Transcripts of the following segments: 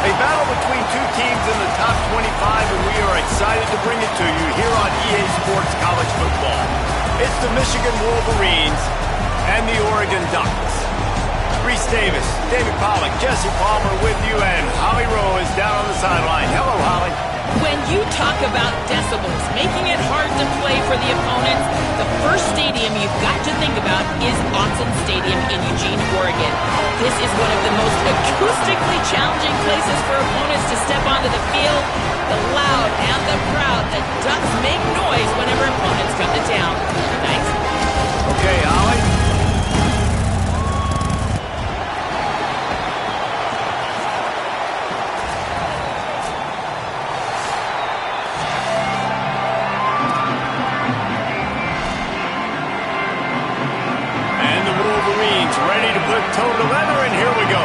A battle between two teams in the top 25, and we are excited to bring it to you here on EA Sports College Football. It's the Michigan Wolverines and the Oregon Ducks. Reese Davis, David Pollack, Jesse Palmer with you, and Holly Rowe is down on the sideline. Hello, Holly. When you talk about decibels, making it hard to play for the opponents, the first stadium you've got to think about is Autzen Stadium in Eugene, Oregon. This is one of the most acoustically challenging places for opponents to step onto the field. The loud and the proud, the Ducks make noise whenever opponents come to town. Thanks. Okay, Holly. Ready to put toe to leather, and here we go.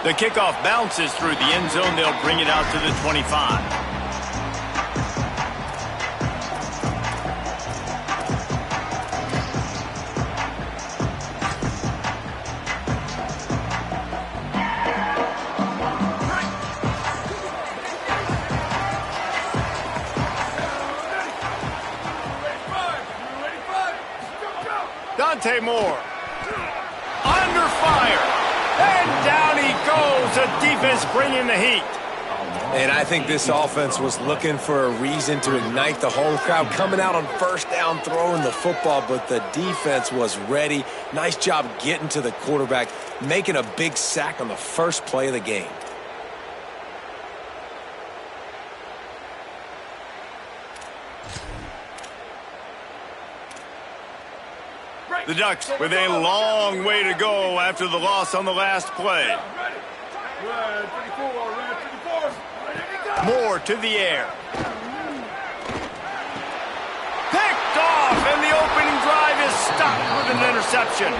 The kickoff bounces through the end zone. They'll bring it out to the 25. Dante Moore, under fire, and down he goes. The defense bringing the heat. And I think this offense was looking for a reason to ignite the home crowd, coming out on first down, throwing the football, but the defense was ready. Nice job getting to the quarterback, making a big sack on the first play of the game. The Ducks with a long way to go after the loss on the last play. Moore to the air. Picked off, and the opening drive is stopped with an interception.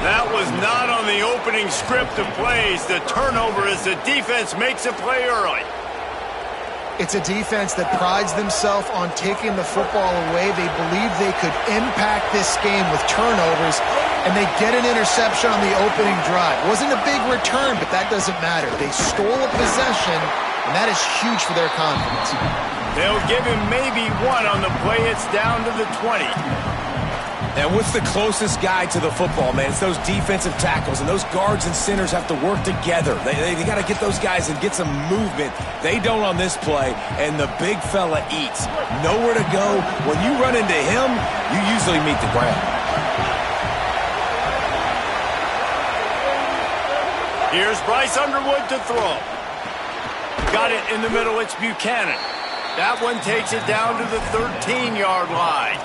That was not on the opening script of plays. The turnover as the defense makes a play early. It's a defense that prides themselves on taking the football away. They believe they could impact this game with turnovers, and they get an interception on the opening drive. Wasn't a big return, but that doesn't matter. They stole a possession, and that is huge for their confidence. They'll give him maybe one on the play. It's down to the 20. And what's the closest guy to the football, man? It's those defensive tackles, and those guards and centers have to work together. They got to get those guys and get some movement. They don't on this play, and the big fella eats. Nowhere to go. When you run into him, you usually meet the ground. Here's Bryce Underwood to throw. Got it in the middle. It's Buchanan. That one takes it down to the 13-yard line.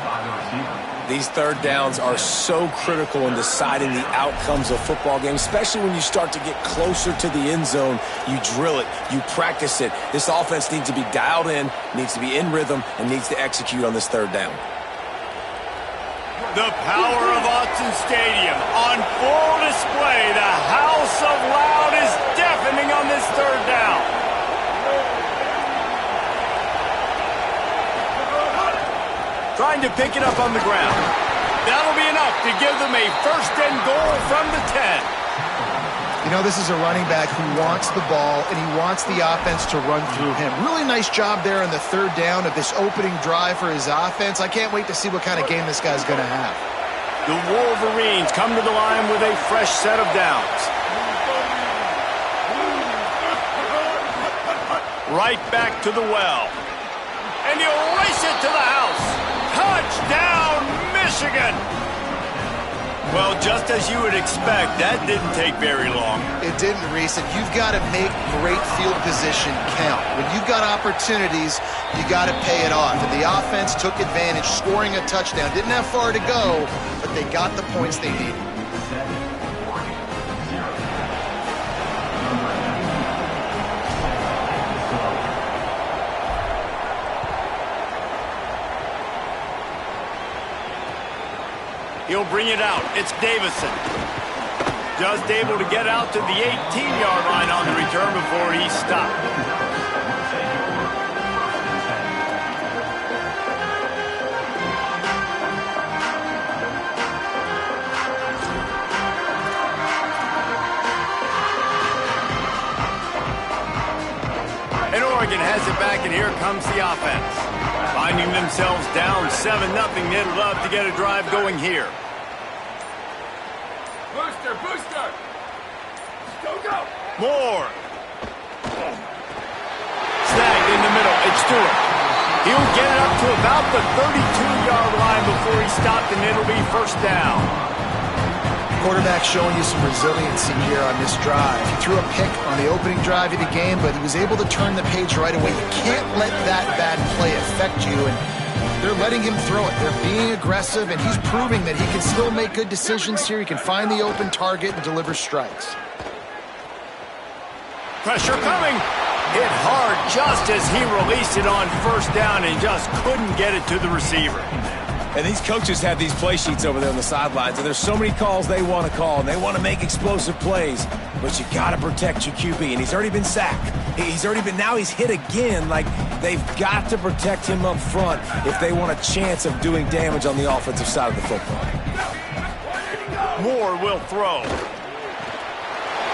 These third downs are so critical in deciding the outcomes of football games, especially when you start to get closer to the end zone. You drill it, you practice it. This offense needs to be dialed in, needs to be in rhythm, and needs to execute on this third down. The power of Autzen Stadium on full display. The house of loud is deafening on this third down. Trying to pick it up on the ground. That'll be enough to give them a first and goal from the 10. You know, this is a running back who wants the ball, and he wants the offense to run through him. Really nice job there on the third down of this opening drive for his offense. I can't wait to see what kind of game this guy's going to have. The Wolverines come to the line with a fresh set of downs. Right back to the well. And he'll race it to the house. Touchdown, Michigan! Well, just as you would expect, that didn't take very long. It didn't, Reese, and you've got to make great field position count. When you've got opportunities, you got to pay it off. And the offense took advantage, scoring a touchdown. Didn't have far to go, but they got the points they needed. He'll bring it out. It's Davison. Just able to get out to the 18-yard line on the return before he stopped. Oregon has it back, and here comes the offense. Finding themselves down 7-0, they'd love to get a drive going here. Booster, booster! Go, go! Moore. Snagged in the middle. It's Stewart. He'll get it up to about the 32-yard line before he stopped, and it'll be first down. Quarterback showing you some resiliency here on this drive. He threw a pick on the opening drive of the game, but he was able to turn the page right away. You can't let that bad play affect you, and they're letting him throw it. They're being aggressive, and he's proving that he can still make good decisions here. He can find the open target and deliver strikes. Pressure coming. Hit hard just as he released it on first down and just couldn't get it to the receiver. And these coaches have these play sheets over there on the sidelines, and there's so many calls they want to call, and they want to make explosive plays. But you got to protect your QB, and he's already been sacked. Now he's hit again. Like, they've got to protect him up front if they want a chance of doing damage on the offensive side of the football. Moore will throw.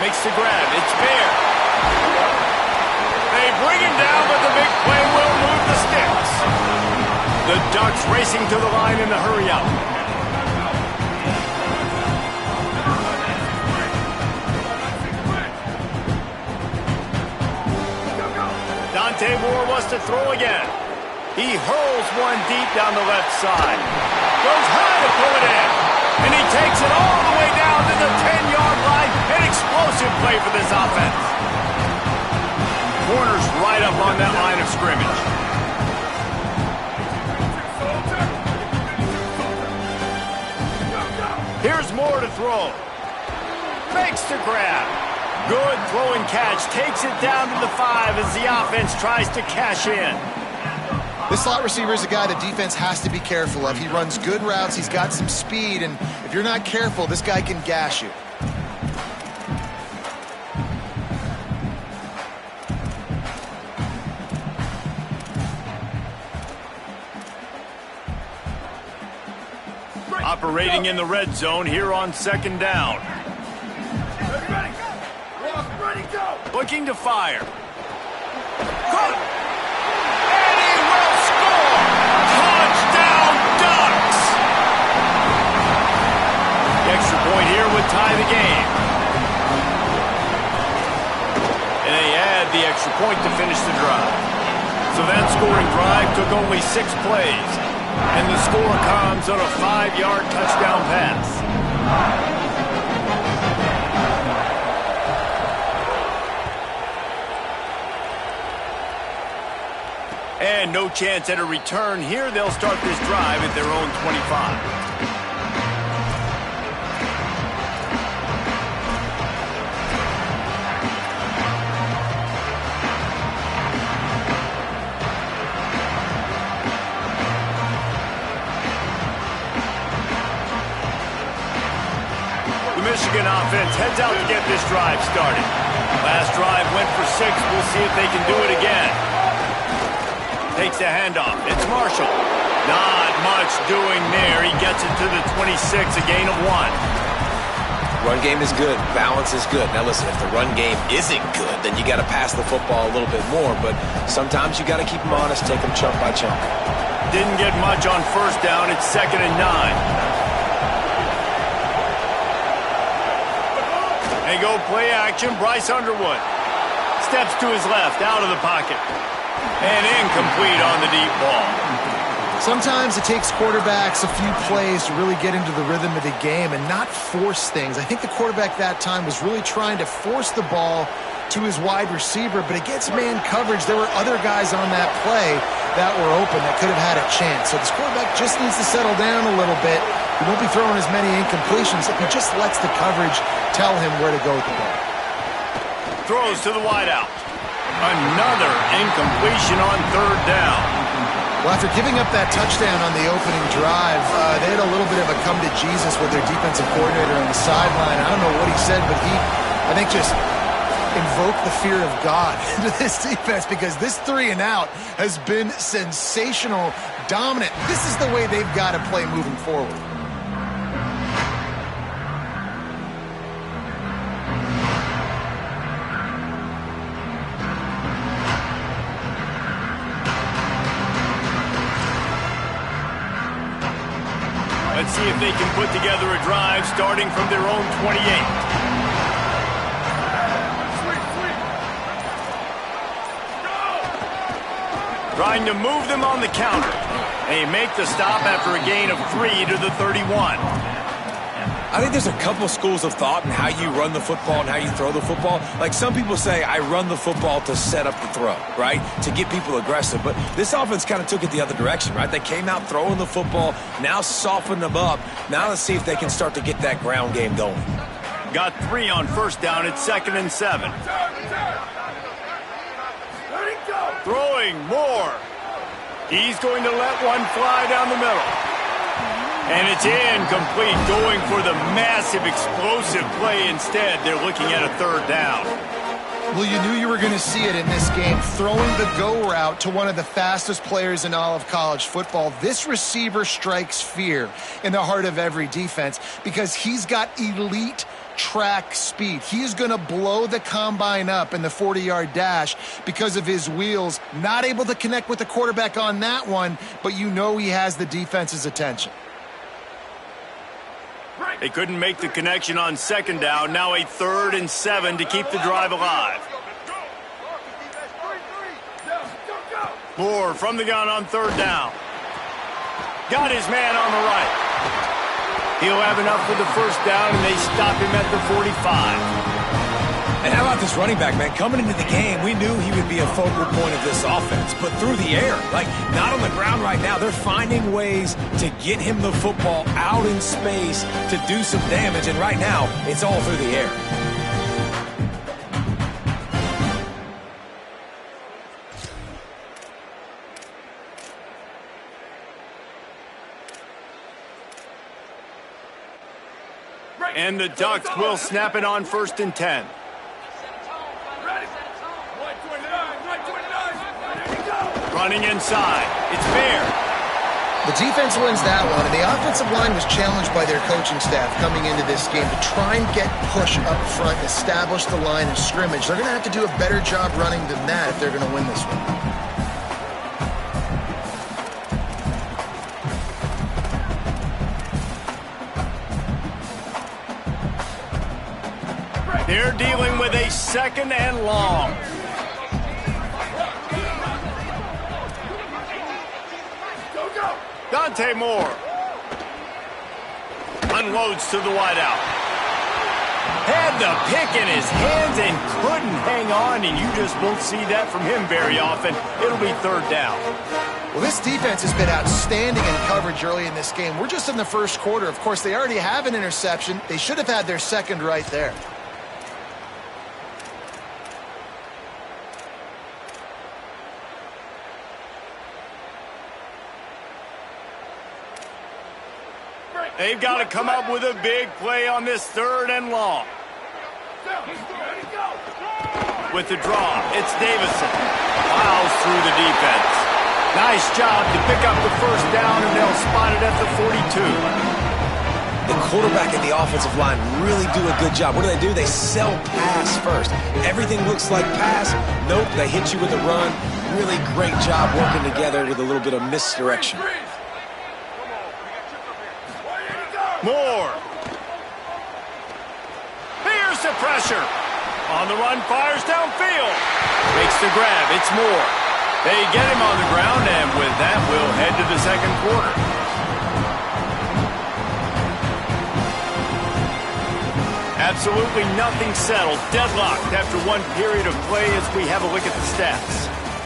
Makes the grab. It's Bear. They bring him down, but the big play will move the sticks. The Ducks racing to the line in the hurry up. Dante Moore wants to throw again. He hurls one deep down the left side. Goes high to pull it in. And he takes it all the way down to the 10-yard line. An explosive play for this offense. Corner's right up on that line of scrimmage. Here's Moore to throw. Makes the grab. Good throw and catch. Takes it down to the 5 as the offense tries to cash in. This slot receiver is a guy the defense has to be careful of. He runs good routes. He's got some speed, and if you're not careful, this guy can gash you. Operating in the red zone here on second down. Ready, go! Walk, ready, go! Looking to fire. Good. And he will score! Touchdown, Ducks! The extra point here would tie the game. And they add the extra point to finish the drive. So that scoring drive took only 6 plays. And the score comes on a 5-yard touchdown pass. And no chance at a return here. They'll start this drive at their own 25. Michigan offense heads out to get this drive started. Last drive went for 6. We'll see if they can do it again. Takes the handoff. It's Marshall. Not much doing there. He gets it to the 26, a gain of 1. Run game is good. Balance is good. Now listen, if the run game isn't good, then you got to pass the football a little bit more. But sometimes you got to keep them honest, take them chunk by chunk. Didn't get much on first down. It's 2nd and 9. They go play action. Bryce Underwood steps to his left, out of the pocket. And incomplete on the deep ball. Sometimes it takes quarterbacks a few plays to really get into the rhythm of the game and not force things. I think the quarterback that time was really trying to force the ball to his wide receiver, but against man coverage, there were other guys on that play that were open that could have had a chance. So this quarterback just needs to settle down a little bit. He won't be throwing as many incompletions if he just lets the coverage tell him where to go with the ball. Throws to the wideout. Another incompletion on 3rd down. Well, after giving up that touchdown on the opening drive, they had a little bit of a come to Jesus with their defensive coordinator on the sideline. I don't know what he said, but he, I think, just invoked the fear of God into this defense, because this 3 and out has been sensational, dominant. This is the way they've got to play moving forward. Let's see if they can put together a drive starting from their own 28. Trying to move them on the counter. They make the stop after a gain of 3 to the 31. I think there's a couple schools of thought in how you run the football and how you throw the football. Like some people say, I run the football to set up the throw, right? To get people aggressive. But this offense kind of took it the other direction, right? They came out throwing the football, now softened them up. Now let's see if they can start to get that ground game going. Got 3 on first down at 2nd and 7. Throwing more. He's going to let one fly down the middle. And it's incomplete, going for the massive explosive play instead. They're looking at a 3rd down. Well, you knew you were going to see it in this game, throwing the go route to one of the fastest players in all of college football. This receiver strikes fear in the heart of every defense because he's got elite track speed. He is going to blow the combine up in the 40-yard dash because of his wheels. Not able to connect with the quarterback on that one, but you know he has the defense's attention. They couldn't make the connection on 2nd down. Now a 3rd and 7 to keep the drive alive. Moore from the gun on 3rd down. Got his man on the right. He'll have enough for the 1st down, and they stop him at the 45. And how about this running back, man? Coming into the game, we knew he would be a focal point of this offense. But through the air, like not on the ground right now, they're finding ways to get him the football out in space to do some damage. And right now, it's all through the air. And the Ducks will snap it on 1st and 10. Running inside. It's fair. The defense wins that one, and the offensive line was challenged by their coaching staff coming into this game to try and get push up front and establish the line of scrimmage. They're going to have to do a better job running than that if they're going to win this one. They're dealing with a 2nd and long. Dante Moore unloads to the wideout. Had the pick in his hands and couldn't hang on, and you just won't see that from him very often. It'll be 3rd down. Well, this defense has been outstanding in coverage early in this game. We're just in the 1st quarter. Of course, they already have an interception. They should have had their 2nd right there. They've got to come up with a big play on this 3rd and long. With the draw, it's Davison. Plows through the defense. Nice job to pick up the 1st down, and they'll spot it at the 42. The quarterback and the offensive line really do a good job. What do? They sell pass first. Everything looks like pass. Nope, they hit you with a run. Really great job working together with a little bit of misdirection. Moore. Here's the pressure. On the run, fires downfield. Makes the grab. It's Moore. They get him on the ground, and with that, we'll head to the 2nd quarter. Absolutely nothing settled. Deadlocked after one period of play as we have a look at the stats.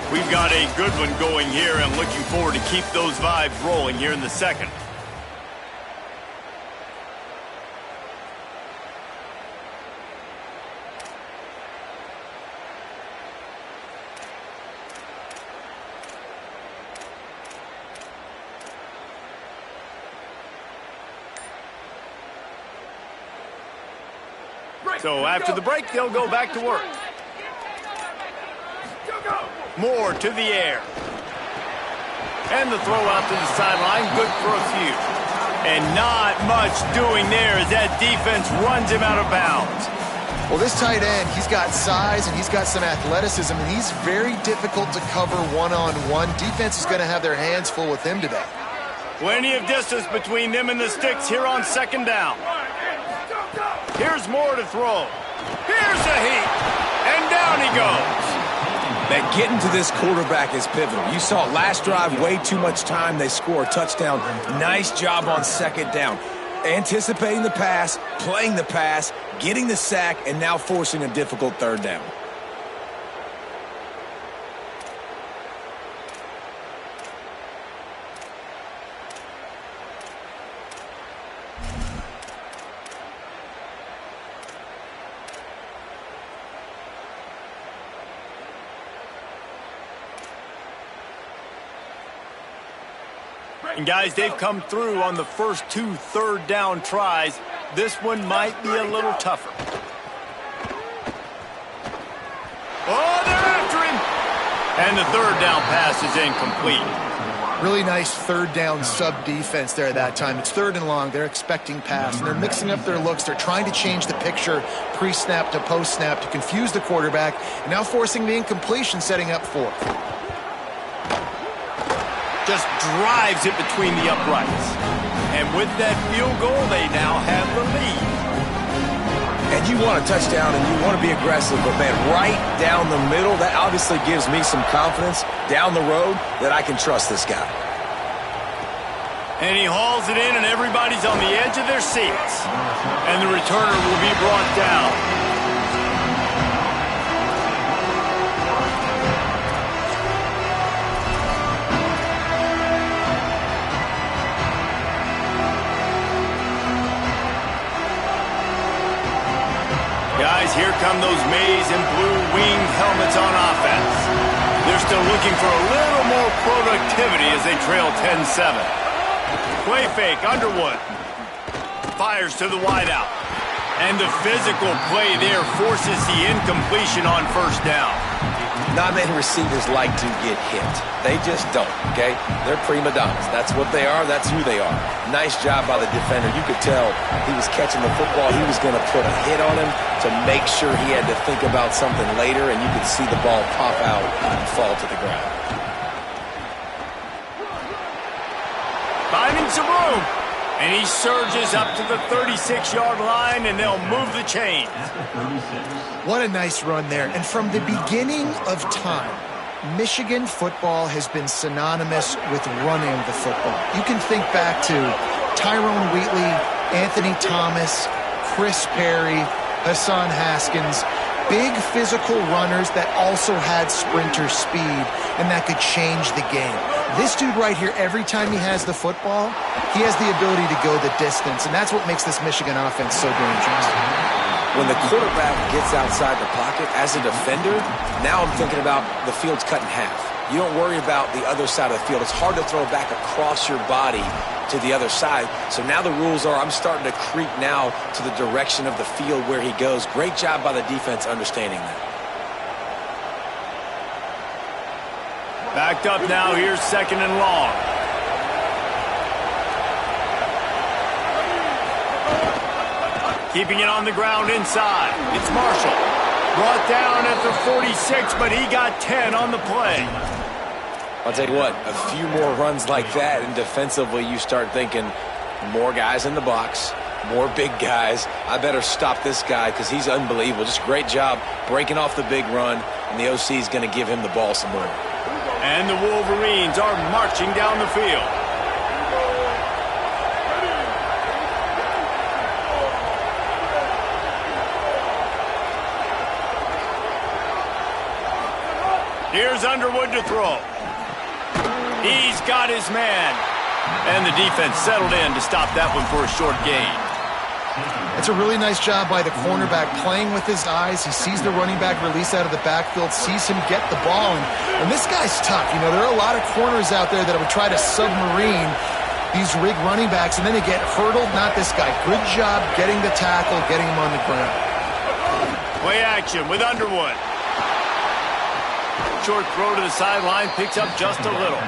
We've got a good one going here, and looking forward to keep those vibes rolling here in the 2nd. So after the break, they'll go back to work. Moore to the air. And the throw out to the sideline, good for a few. And not much doing there as that defense runs him out of bounds. Well, this tight end, he's got size and he's got some athleticism, and he's very difficult to cover one-on-one. Defense is going to have their hands full with him today. Plenty of distance between them and the sticks here on second down. Here's Moore to throw. Here's a heat. And down he goes. Man, getting to this quarterback is pivotal. You saw it last drive, way too much time. They score a touchdown. Nice job on second down. Anticipating the pass, playing the pass, getting the sack, and now forcing a difficult third down. And guys, they've come through on the first 2 third-down tries. This one might be a little tougher. Oh, they're after him! And the third-down pass is incomplete. Really nice third-down sub-defense there that time. It's third and long. They're expecting pass, and they're mixing up their looks. They're trying to change the picture pre-snap to post-snap to confuse the quarterback, and now forcing the incompletion, setting up fourth. Just drives it between the uprights. And with that field goal, they now have the lead. And you want a touchdown and you want to be aggressive, but man, right down the middle, that obviously gives me some confidence down the road that I can trust this guy. And he hauls it in, and everybody's on the edge of their seats. And the returner will be brought down. Guys, here come those maize and blue winged helmets on offense. They're still looking for a little more productivity as they trail 10-7. Play fake, Underwood. Fires to the wideout. And the physical play there forces the incompletion on first down. Not many receivers like to get hit. They just don't, okay? They're prima donnas. That's what they are. That's who they are. Nice job by the defender. You could tell he was catching the football. He was going to put a hit on him to make sure he had to think about something later, and you could see the ball pop out and fall to the ground. Finding some room. And he surges up to the 36-yard line, and they'll move the chains. What a nice run there. And from the beginning of time, Michigan football has been synonymous with running the football. You can think back to Tyrone Wheatley, Anthony Thomas, Chris Perry, Hassan Haskins. Big physical runners that also had sprinter speed and that could change the game. This dude right here, every time he has the football, he has the ability to go the distance, and that's what makes this Michigan offense so dangerous. When the quarterback gets outside the pocket as a defender, now I'm thinking about the field's cut in half. You don't worry about the other side of the field. It's hard to throw back across your body to the other side. So now the rules are I'm starting to creep now to the direction of the field where he goes. Great job by the defense understanding that. Backed up now, here's second and long. Keeping it on the ground inside. It's Marshall. Brought down at the 46, but he got 10 on the play. I'll tell you what, a few more runs like that, and defensively you start thinking more guys in the box, more big guys. I better stop this guy because he's unbelievable. Just great job breaking off the big run, and the OC is going to give him the ball some more. And the Wolverines are marching down the field. Here's Underwood to throw. He's got his man. And the defense settled in to stop that one for a short gain. It's a really nice job by the cornerback playing with his eyes. He sees the running back release out of the backfield, sees him get the ball. And this guy's tough. You know, there are a lot of corners out there that would try to submarine these rig running backs, and then they get hurdled. Not this guy. Good job getting the tackle, getting him on the ground. Play action with Underwood. Short throw to the sideline, picks up just a little.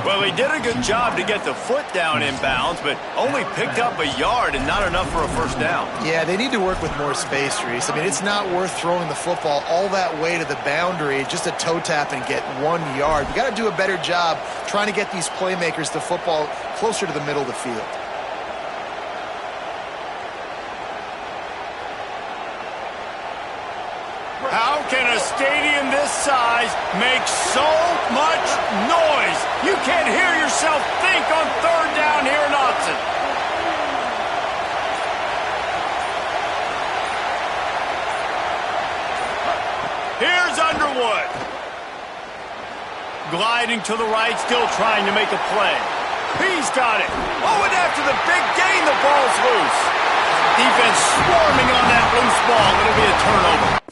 Well, he did a good job to get the foot down in bounds, but only picked up a yard and not enough for a first down. Yeah, they need to work with more space, Reese. I mean, it's not worth throwing the football all that way to the boundary, just a toe tap and get 1 yard. You got to do a better job trying to get these playmakers the football closer to the middle of the field. How can a stadium this size make so much noise? You can't hear yourself think on third down here in Autzen. Here's Underwood. Gliding to the right, still trying to make a play. He's got it. Oh, and after the big gain, the ball's loose. Defense swarming on that loose ball. It'll be a turnover.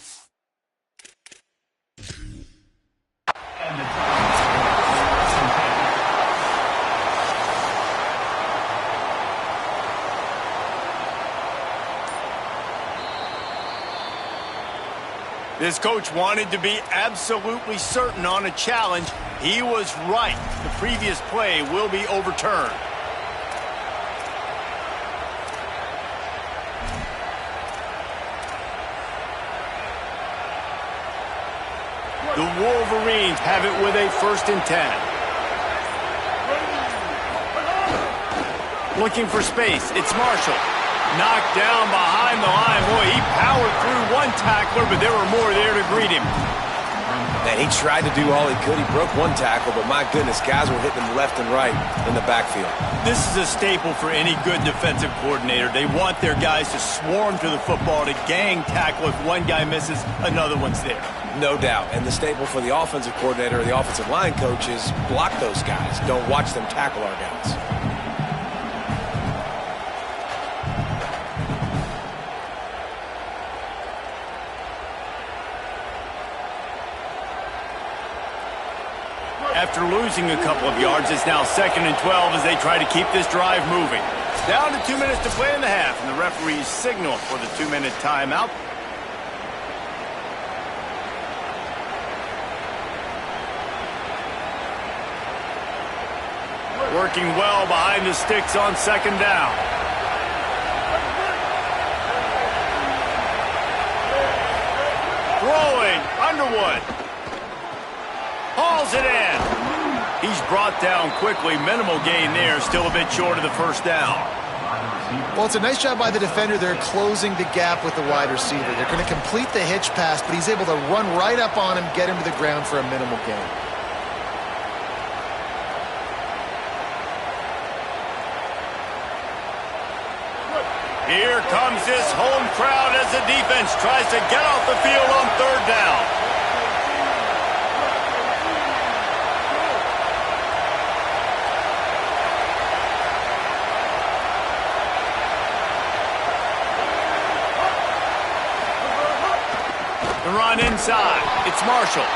This coach wanted to be absolutely certain on a challenge. He was right. The previous play will be overturned. The Wolverines have it with a 1st and 10. Looking for space. It's Marshall. Knocked down behind the line. Boy, he powered through one tackler, but there were more there to greet him. Man, he tried to do all he could. He broke one tackle, but my goodness, guys were hitting him left and right in the backfield. This is a staple for any good defensive coordinator. They want their guys to swarm to the football, to gang tackle. If one guy misses, another one's there. No doubt. And the staple for the offensive coordinator or the offensive line coach is block those guys. Don't watch them tackle our guys. After losing a couple of yards, it's now 2nd and 12 as they try to keep this drive moving. Down to 2 minutes to play in the half, and the referees signal for the 2-minute timeout. Working well behind the sticks on 2nd down. Throwing, Underwood. Hauls it in. He's brought down quickly. Minimal gain there. Still a bit short of the 1st down. Well, it's a nice job by the defender. They're closing the gap with the wide receiver. They're going to complete the hitch pass, but he's able to run right up on him, get him to the ground for a minimal gain. Here comes this home crowd as the defense tries to get off the field on 3rd down. The run inside. It's Marshall.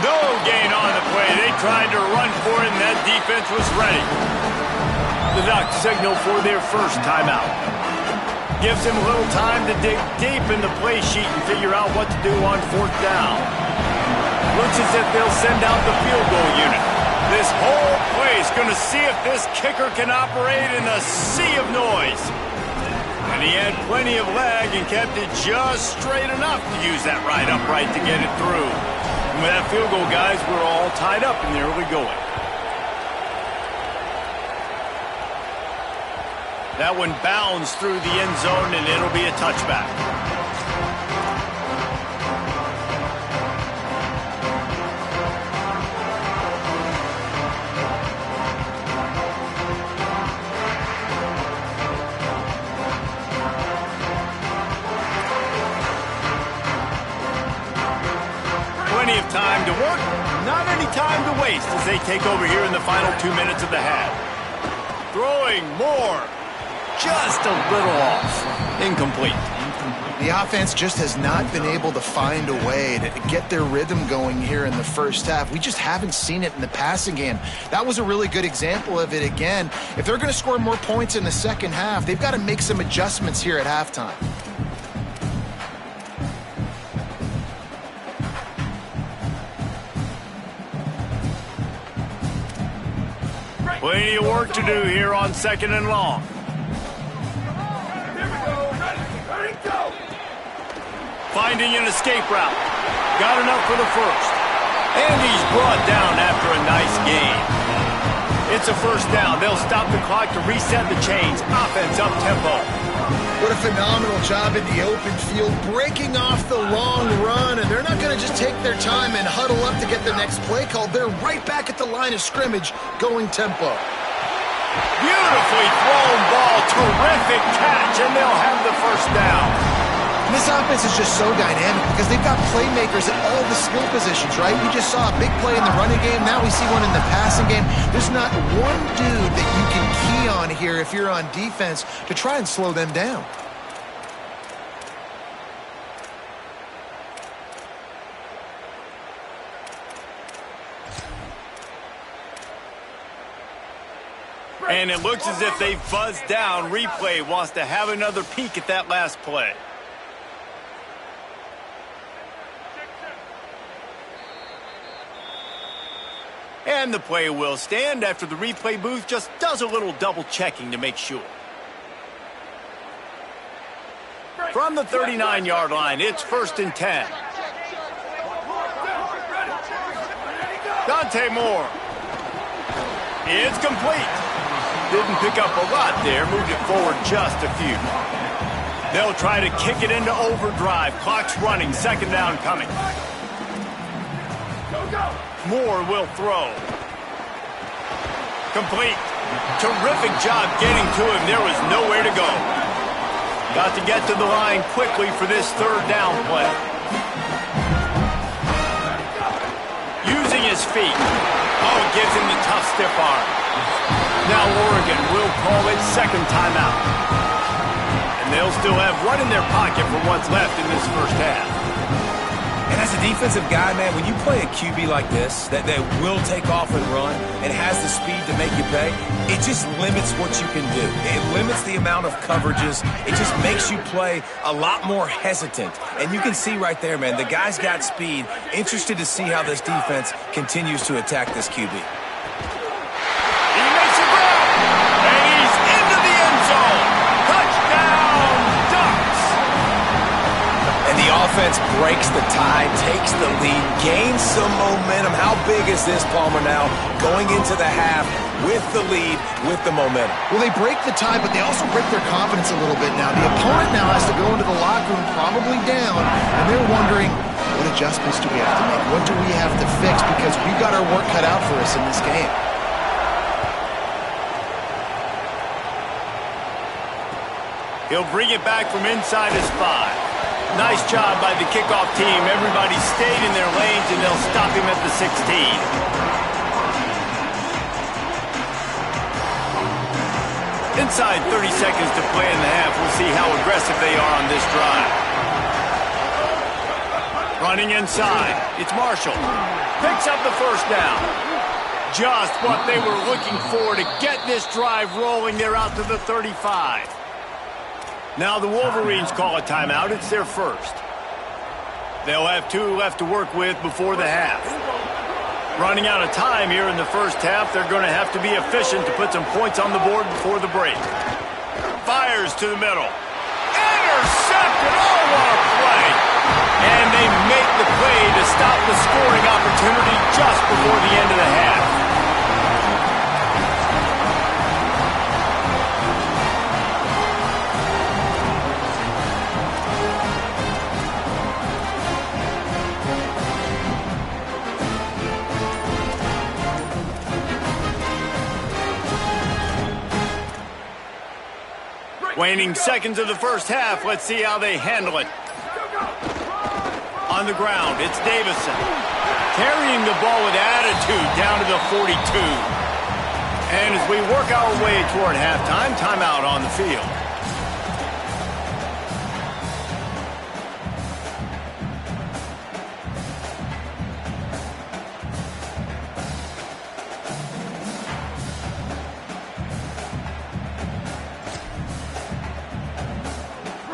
No gain on the play. They tried to run for it, and that defense was ready. The Ducks signal for their 1st timeout. Gives him a little time to dig deep in the play sheet and figure out what to do on 4th down. Looks as if they'll send out the field goal unit. This whole play is going to see if this kicker can operate in a sea of noise. And he had plenty of leg and kept it just straight enough to use that right upright to get it through. And with that field goal, guys, we're all tied up in the early going. That one bounds through the end zone, and it'll be a touchback. Plenty of time to work, not any time to waste as they take over here in the final 2 minutes of the half. Throwing more. Just a little off. Incomplete. The offense just has not been able to find a way to get their rhythm going here in the 1st half. We just haven't seen it in the passing game. That was a really good example of it again. If they're going to score more points in the 2nd half, they've got to make some adjustments here at halftime. Plenty of work to do here on 2nd and long. Here we go. Ready, go. Finding an escape route. Got enough for the first. And he's brought down after a nice gain. It's a first down. They'll stop the clock to reset the chains. Offense up tempo. What a phenomenal job in the open field, breaking off the long run, and they're not going to just take their time and huddle up to get the next play called. They're right back at the line of scrimmage, going tempo. Beautifully thrown ball. Terrific catch, and they'll have the first down. This offense is just so dynamic because they've got playmakers at all the skill positions, right? We just saw a big play in the running game. Now we see one in the passing game. There's not one dude that you can key on here if you're on defense to try and slow them down. And it looks as if they buzzed down. Replay wants to have another peek at that last play. And the play will stand after the replay booth just does a little double checking to make sure. From the 39-yard line, it's 1st and 10. Dante Moore. It's complete. Didn't pick up a lot there, moved it forward just a few. They'll try to kick it into overdrive. Clock's running, 2nd down coming. Moore will throw. Complete. Terrific job getting to him. There was nowhere to go. Got to get to the line quickly for this 3rd down play. Using his feet. Oh, it gives him the tough stiff arm. Now Oregon will call it 2nd timeout. And they'll still have one in their pocket for what's left in this first half. And as a defensive guy, man, when you play a QB like this, that will take off and run and has the speed to make you pay, it just limits what you can do. It limits the amount of coverages. It just makes you play a lot more hesitant. And you can see right there, man, the guy's got speed. Interested to see how this defense continues to attack this QB. He makes a grab, and he's into the end zone. Touchdown, Ducks! And the offense breaks the tie, takes the lead, gains some momentum. How big is this, Palmer, now going into the half with the lead, with the momentum? Well, they break the tie, but they also break their confidence a little bit now. The opponent now has to go into the locker room probably down, and they're wondering, what adjustments do we have to make? What do we have to fix? Because we've got our work cut out for us in this game. He'll bring it back from inside his 5. Nice job by the kickoff team. Everybody stayed in their lanes, and they'll stop him at the 16. Inside 30 seconds to play in the half. We'll see how aggressive they are on this drive. Running inside. It's Marshall. Picks up the first down. Just what they were looking for to get this drive rolling. They're out to the 35. Now the Wolverines call a timeout. It's their first. They'll have 2 left to work with before the half. Running out of time here in the first half. They're going to have to be efficient to put some points on the board before the break. Fires to the middle. Intercepted. Oh, what a play. And they make the play to stop the scoring opportunity just before the end of the half. Waning seconds of the first half. Let's see how they handle it. On the ground, it's Davison. Carrying the ball with attitude down to the 42. And as we work our way toward halftime, timeout on the field.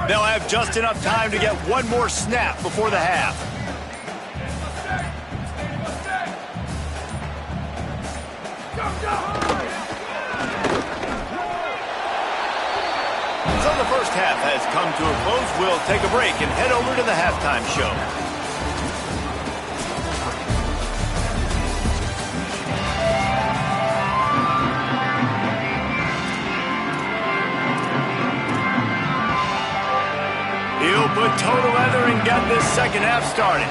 They'll have just enough time to get one more snap before the half. the first half has come to a close. We'll take a break and head over to the halftime show. He'll put toe to leather and get this second half started.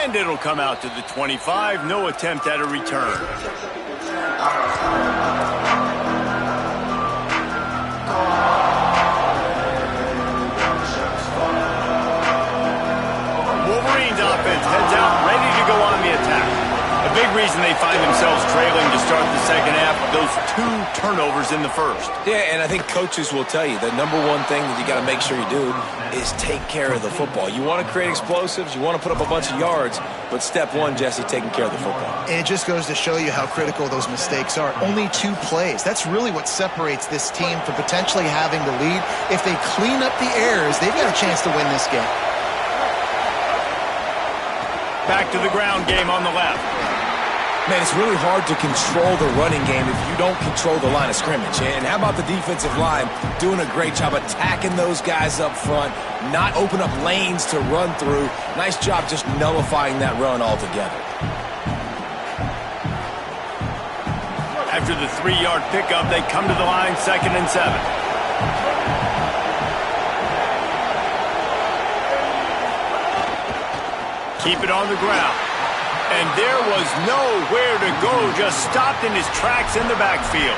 And it'll come out to the 25. No attempt at a return. Wolverines offense heads out ready to go on the attack. A big reason they find themselves trailing to start the second half, those 2 turnovers in the first. Yeah, and I think coaches will tell you the number one thing that you got to make sure you do is take care of the football. You want to create explosives, you want to put up a bunch of yards, but step one, Jesse, taking care of the football. And it just goes to show you how critical those mistakes are. Only 2 plays. That's really what separates this team from potentially having the lead. If they clean up the errors, they've got a chance to win this game. Back to the ground game on the left. Man, it's really hard to control the running game if you don't control the line of scrimmage. And how about the defensive line doing a great job attacking those guys up front, not open up lanes to run through. Nice job just nullifying that run altogether. After the 3-yard pickup, they come to the line, 2nd and 7. Keep it on the ground. And there was nowhere to go, just stopped in his tracks in the backfield.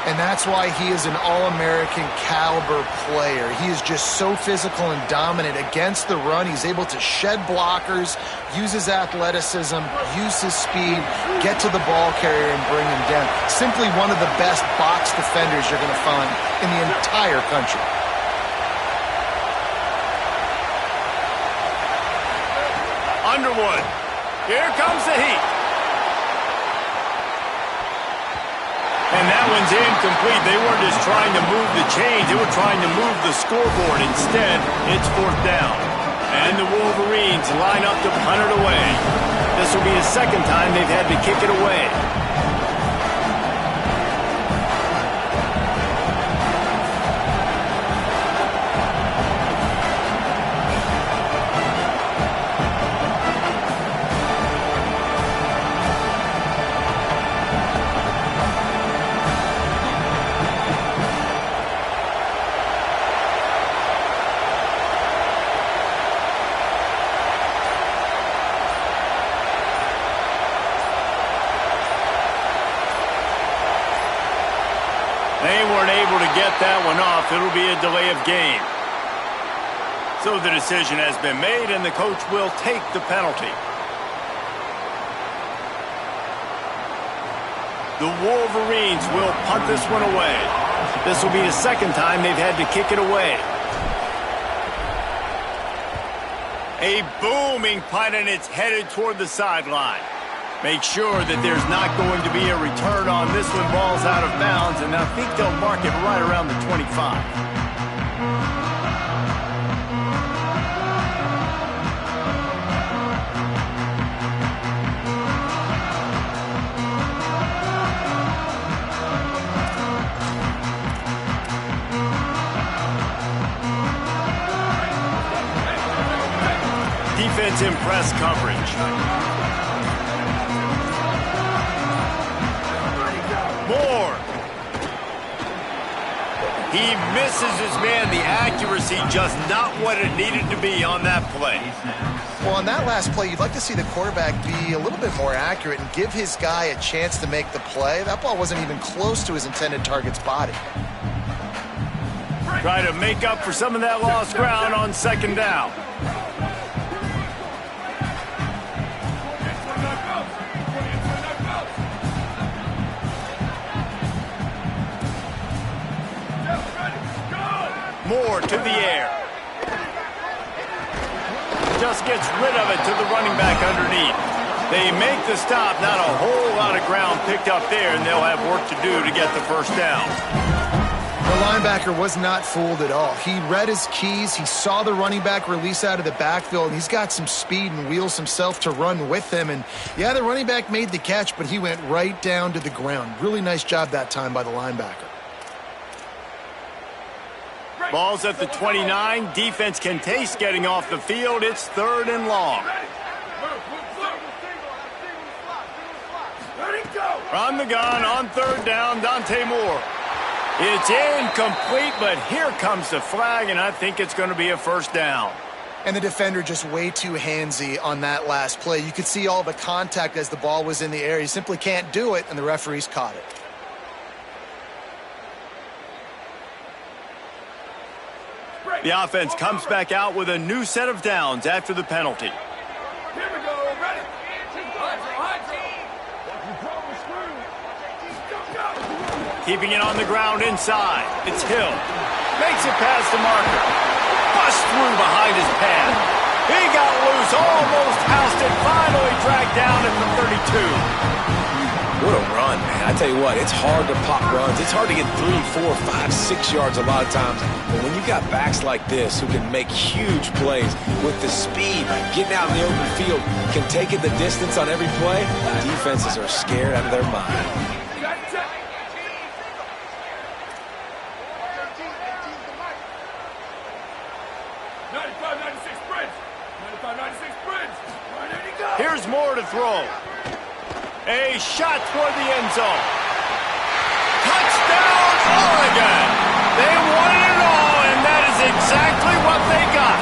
And that's why he is an All-American caliber player. He is just so physical and dominant against the run. He's able to shed blockers, use his athleticism, use his speed, get to the ball carrier and bring him down. Simply one of the best box defenders you're going to find in the entire country. Underwood. Here comes the heat. And that one's incomplete. They weren't just trying to move the chains. They were trying to move the scoreboard. Instead, it's 4th down. And the Wolverines line up to punt it away. This will be the 2nd time they've had to kick it away. They weren't able to get that one off. It'll be a delay of game. So the decision has been made, and the coach will take the penalty. The Wolverines will punt this one away. This will be the 2nd time they've had to kick it away. A booming punt, and it's headed toward the sideline. Make sure that there's not going to be a return on this one. Ball's out of bounds, and I think they'll mark it right around the 25. Defense in press coverage. Moore. He misses his man. The accuracy just not what it needed to be on that play. Well, on that last play, you'd like to see the quarterback be a little bit more accurate and give his guy a chance to make the play. That ball wasn't even close to his intended target's body. Try to make up for some of that lost ground on 2nd down. Moore to the air. Just gets rid of it to the running back underneath. They make the stop. Not a whole lot of ground picked up there, and they'll have work to do to get the 1st down. The linebacker was not fooled at all. He read his keys. He saw the running back release out of the backfield, and he's got some speed and wheels himself to run with him. And, yeah, the running back made the catch, but he went right down to the ground. Really nice job that time by the linebacker. Ball's at the 29. Defense can taste getting off the field. It's 3rd and long. From the gun on 3rd down, Dante Moore. It's incomplete, but here comes the flag, and I think it's going to be a 1st down. And the defender just way too handsy on that last play. You could see all the contact as the ball was in the air. He simply can't do it, and the referees caught it. The offense comes back out with a new set of downs after the penalty. Here we go, ready? Keeping it on the ground inside. It's Hill. Makes it past the marker. Busts through behind his pad. He got loose, almost housed it, finally dragged down at the 32. What a run, man. I tell you what, it's hard to pop runs. It's hard to get 3, 4, 5, 6 yards a lot of times. But when you got backs like this who can make huge plays with the speed, getting out in the open field, can take it the distance on every play, defenses are scared out of their mind. Here's Moore to throw. A shot toward the end zone. Touchdown, Oregon! They won it all, and that is exactly what they got.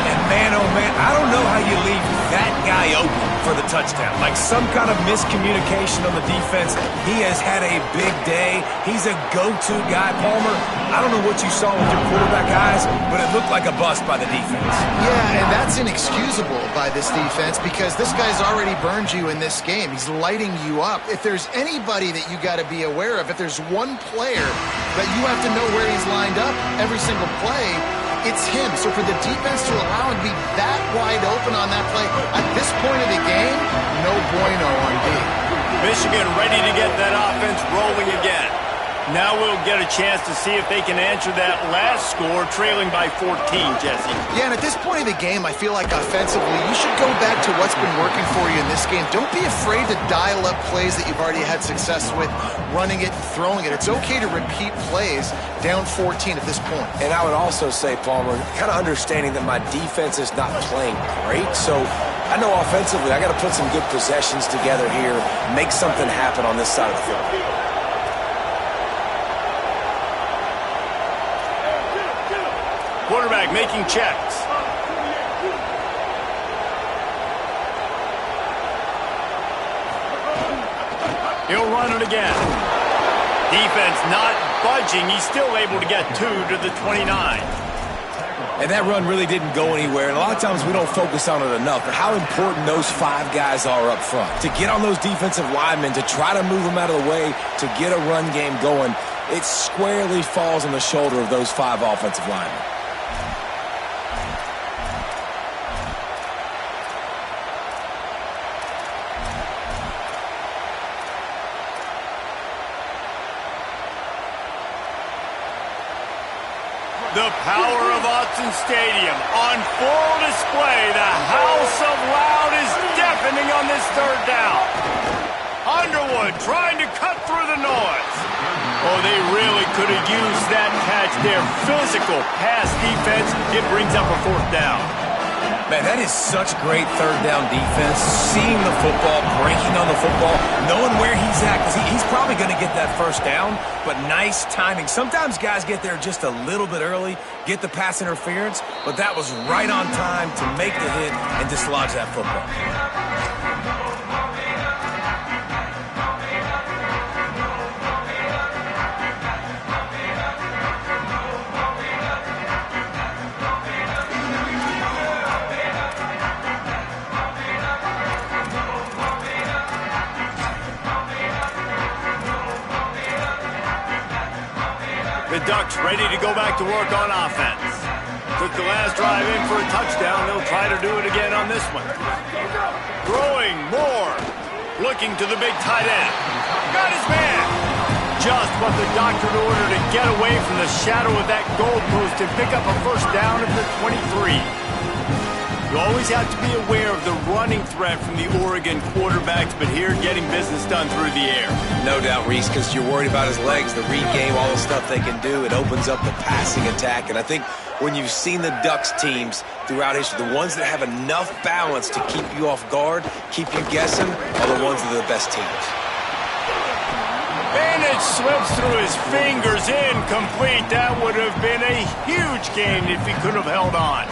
And man, oh man, I don't know how you leave that guy open for the touchdown. Like some kind of miscommunication on the defense. He has had a big day. He's a go-to guy. Palmer, I don't know what you saw with your quarterback eyes, but it looked like a bust by the defense. Yeah, and that's inexcusable by this defense because this guy's already burned you in this game. He's lighting you up. If there's anybody that you got to be aware of, if there's one player that you have to know where he's lined up every single play, it's him. So for the defense to allow him to be that wide open on that play, at this point of the game, no bueno on D. Michigan ready to get that offense rolling again. Now we'll get a chance to see if they can answer that last score, trailing by 14, Jesse. Yeah, and at this point of the game, I feel like offensively, you should go back to what's been working for you in this game. Don't be afraid to dial up plays that you've already had success with, running it and throwing it. It's okay to repeat plays down 14 at this point. And I would also say, Palmer, kind of understanding that my defense is not playing great, so I know offensively I got to put some good possessions together here, make something happen on this side of the field. Quarterback making checks. He'll run it again. Defense not budging. He's still able to get 2 to the 29. And that run really didn't go anywhere. And a lot of times we don't focus on it enough. But how important those 5 guys are up front. To get on those defensive linemen, to try to move them out of the way, to get a run game going, it squarely falls on the shoulder of those 5 offensive linemen. The power of Autzen Stadium on full display. The house of loud is deafening on this 3rd down. Underwood trying to cut through the noise. Oh, they really could have used that catch there. Physical pass defense. It brings up a 4th down. Man, that is such great 3rd down defense. Seeing the football, breaking on the football, knowing where he's at, because he's probably going to get that 1st down, but nice timing. Sometimes guys get there just a little bit early, get the pass interference, but that was right on time to make the hit and dislodge that football. The Ducks ready to go back to work on offense. Took the last drive in for a touchdown. They'll try to do it again on this one. Throwing Moore. Looking to the big tight end. Got his man. just what the doctor ordered to get away from the shadow of that goalpost and pick up a first down at the 23. You always have to be aware of the running threat from the Oregon quarterbacks, but here getting business done through the air. No doubt, Reese, because you're worried about his legs, the read game, all the stuff they can do. It opens up the passing attack, and I think when you've seen the Ducks teams throughout history, the ones that have enough balance to keep you off guard, keep you guessing, are the ones that are the best teams. And it slips through his fingers, incomplete. That would have been a huge gain if he could have held on.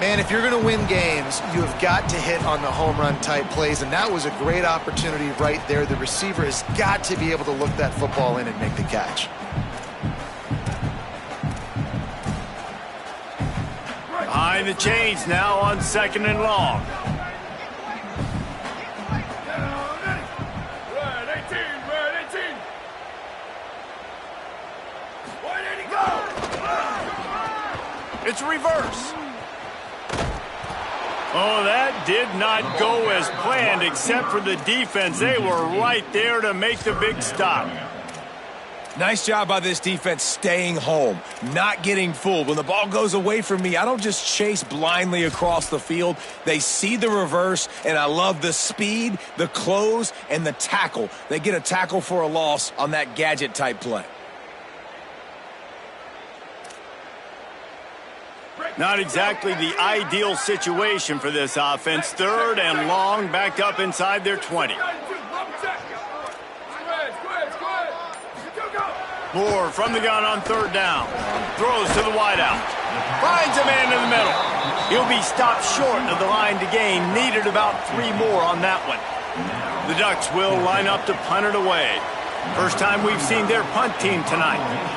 Man, if you're going to win games, you have got to hit on the home run type plays, and that was a great opportunity right there. The receiver has got to be able to look that football in and make the catch. Behind the chains now on 2nd and long. It's reverse. Oh, that did not go as planned, except for the defense. They were right there to make the big stop. Nice job by this defense staying home, not getting fooled. When the ball goes away from me, I don't just chase blindly across the field. They see the reverse, and I love the speed, the close, and the tackle. They get a tackle for a loss on that gadget-type play. Not exactly the ideal situation for this offense. 3rd and long, backed up inside their 20. Moore from the gun on 3rd down. Throws to the wideout. Finds a man in the middle. He'll be stopped short of the line to gain. Needed about 3 more on that one. The Ducks will line up to punt it away. First time we've seen their punt team tonight.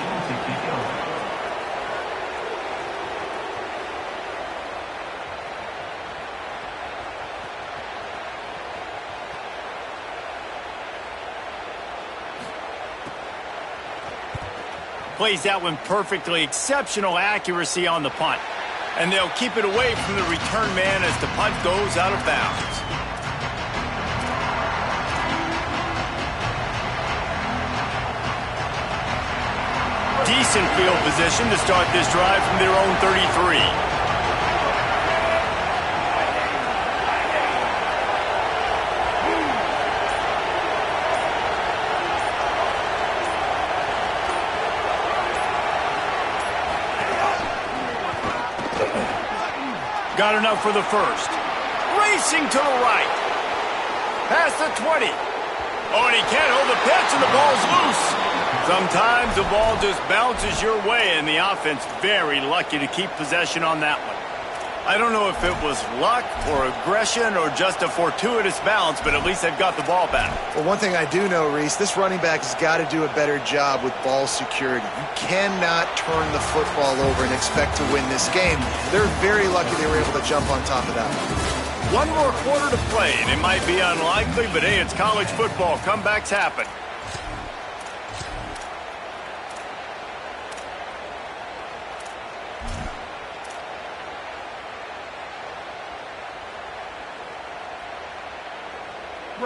Plays that one perfectly. Exceptional accuracy on the punt. And they'll keep it away from the return man as the punt goes out of bounds. Decent field position to start this drive from their own 33. Got enough for the first. Racing to the right. Past the 20. Oh, and he can't hold the pitch, and the ball's loose. Sometimes the ball just bounces your way, and the offense very lucky to keep possession on that one. I don't know if it was luck or aggression or just a fortuitous bounce, but at least they've got the ball back. Well, one thing I do know, Reese, this running back has got to do a better job with ball security. You cannot turn the football over and expect to win this game. They're very lucky they were able to jump on top of that one. 1 more quarter to play, and it might be unlikely, but hey, it's college football. Comebacks happen.